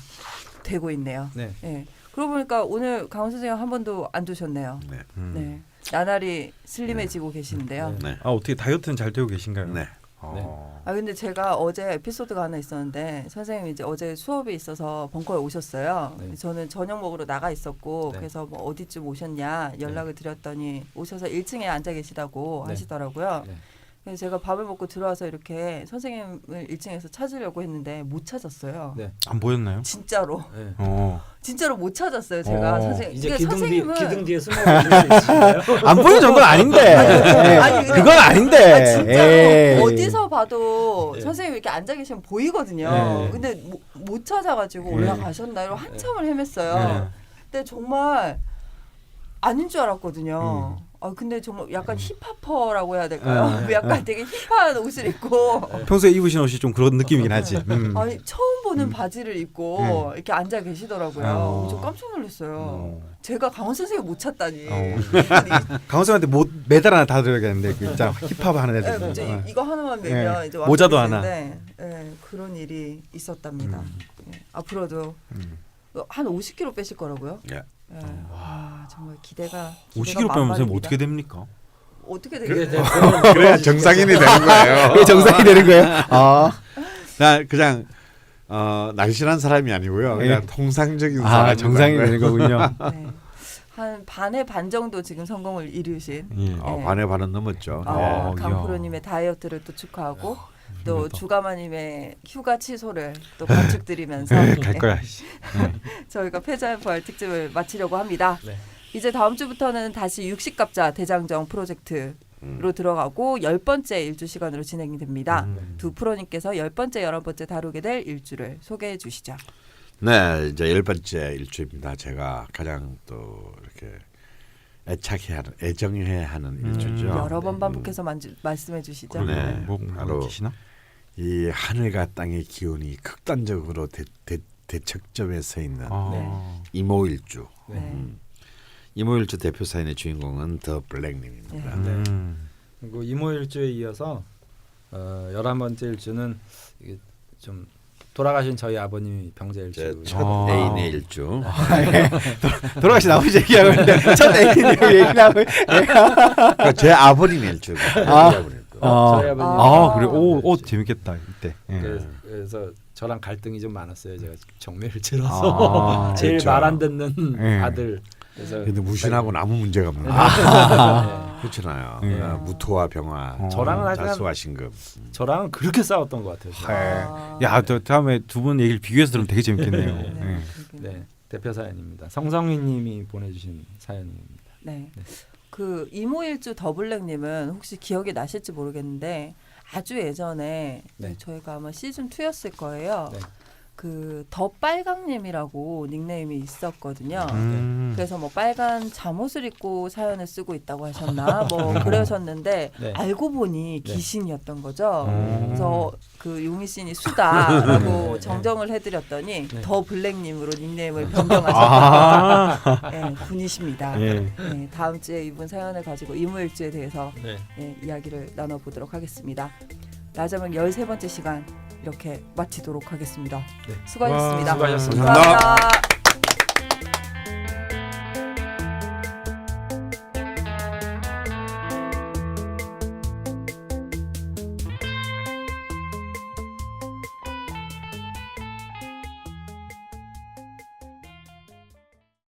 되고 있네요. 네. 네. 그러고 보니까 오늘 강원 선생님 한 번도 안 드셨네요. 네. 네. 나날이 슬림해지고 계시는데요. 네. 아 어떻게 다이어트는 잘 되고 계신가요? 네. 아 근데 제가 어제 에피소드가 하나 있었는데 선생님이 이제 어제 수업이 있어서 벙커에 오셨어요. 네. 저는 저녁 먹으러 나가 있었고 네. 그래서 뭐 어디쯤 오셨냐 연락을 드렸더니 오셔서 1층에 앉아 계시다고 네. 하시더라고요. 네. 그래서 제가 밥을 먹고 들어와서 이렇게 선생님을 1층에서 찾으려고 했는데 못 찾았어요. 네. 안 보였나요? 진짜로 네. 진짜로 못 찾았어요. 제가 선생님 이제 이게 기둥 선생님은 기둥 뒤에 숨어 계실 수 있으신가요? 안 보이는 정도는 아닌데. 아니, 그건 아닌데. 아, 진짜로 에이. 어디서 봐도 네. 선생님이 이렇게 앉아 계시면 보이거든요. 네. 근데 못 찾아가지고 네. 올라가셨나 이러고 한참을 헤맸어요. 네. 근데 정말 아닌 줄 알았거든요. 아 근데 정말 약간 힙합퍼라고 해야 될까요? 약간 되게 힙한 옷을 입고 평소에 입으신 옷이 좀 그런 느낌이긴 하지. 아니 처음 보는 바지를 입고 이렇게 앉아 계시더라고요. 저 깜짝 놀랐어요. 제가 강원 선생님 못 찾다니. 강원생한테 메달 하나 다 드려야겠는데 그 진짜 힙합 하는 애들. 네, 이제 이거 하나만 매면 이제 모자도 완벽해지는데, 그런 일이 있었답니다. 앞으로도 한 50kg 빼실 거라고요? 예. 와 정말 기대가 50kg 빼면 선생님 만만입니다. 어떻게 됩니까? 어떻게 그게 되겠어요? 그래야 정상인이 되는 거예요. 그게 정상이 되는 거예요? 아, 나 그냥 날씬한 사람이 아니고요. 그냥 예. 통상적인 사람이 아 정상이 되는 거군요. 네. 한 반의 반 정도 지금 성공을 이루신 예. 반의 반은 넘었죠. 어, 강프로님의 다이어트를 또 축하하고 또 훌륭하다. 주가마님의 휴가 취소를 또 건축드리면서 네, 갈 거야. 씨. 저희가 패자의 부활 특집을 마치려고 합니다. 네. 이제 다음 주부터는 다시 육식갑자 대장정 프로젝트로 들어가고 10번째 일주 시간으로 진행이 됩니다. 두 프로님께서 10번째, 11번째 다루게 될 일주를 소개해 주시죠. 네, 이제 10번째 일주입니다. 제가 가장 또 이렇게 애착해야 하는, 애정해야 하는 일주죠. 여러 번 반복해서 말씀해 주시죠. 네. 뭐 바로 계시나? 이 하늘과 땅의 기운이 극단적으로 대척점에 서 있는 이모일주. 네. 이모일주 대표 사인의 주인공은 더 블랙님입니다. 네. 그리고 이모일주에 이어서 11번째 일주는 이게 좀 돌아가신 저희 아버님이 병자일주. 첫 애인의 일주. 돌아가신 아버지 얘기하고 있는데 첫 애인의 얘기하고. 제 아버님의 일주. 저희 아버님. 그래. 오 재밌겠다 이때. 예. 그래서 저랑 갈등이 좀 많았어요. 제가 정매일주라서 제일 그렇죠. 말 안 듣는 예. 아들. 그래서 근데 무신하고는 아무 문제가 없는 그렇잖아요. 무토와 병화, 저랑은 하여간 자수와 신금. 저랑은 그렇게 싸웠던 것 같아요. 야, 또 다음에 두 분 얘기를 비교해서 들으면 되게 재밌겠네요. 네. 예. 네, 대표 사연입니다. 성성희님이 보내주신 사연입니다. 네. 그 이모일주 더블랙님은 혹시 기억이 나실지 모르겠는데 아주 예전에 네. 저희가 아마 시즌 2였을 거예요. 네. 그 더 빨강님이라고 닉네임이 있었거든요. 그래서 뭐 빨간 잠옷을 입고 사연을 쓰고 있다고 하셨나 뭐 그러셨는데 네. 알고 보니 네. 귀신이었던 거죠. 그래서 그 용희 씨니 수다라고 네. 정정을 해드렸더니 네. 더 블랙님으로 닉네임을 변경하셨던 네, 분이십니다. 예. 네, 다음 주에 이분 사연을 가지고 이모일주에 대해서 네. 네, 이야기를 나눠보도록 하겠습니다. 나자명 13번째 시간 이렇게 마치도록 하겠습니다. 네. 수고하셨습니다. 수고하셨습니다. 감사합니다.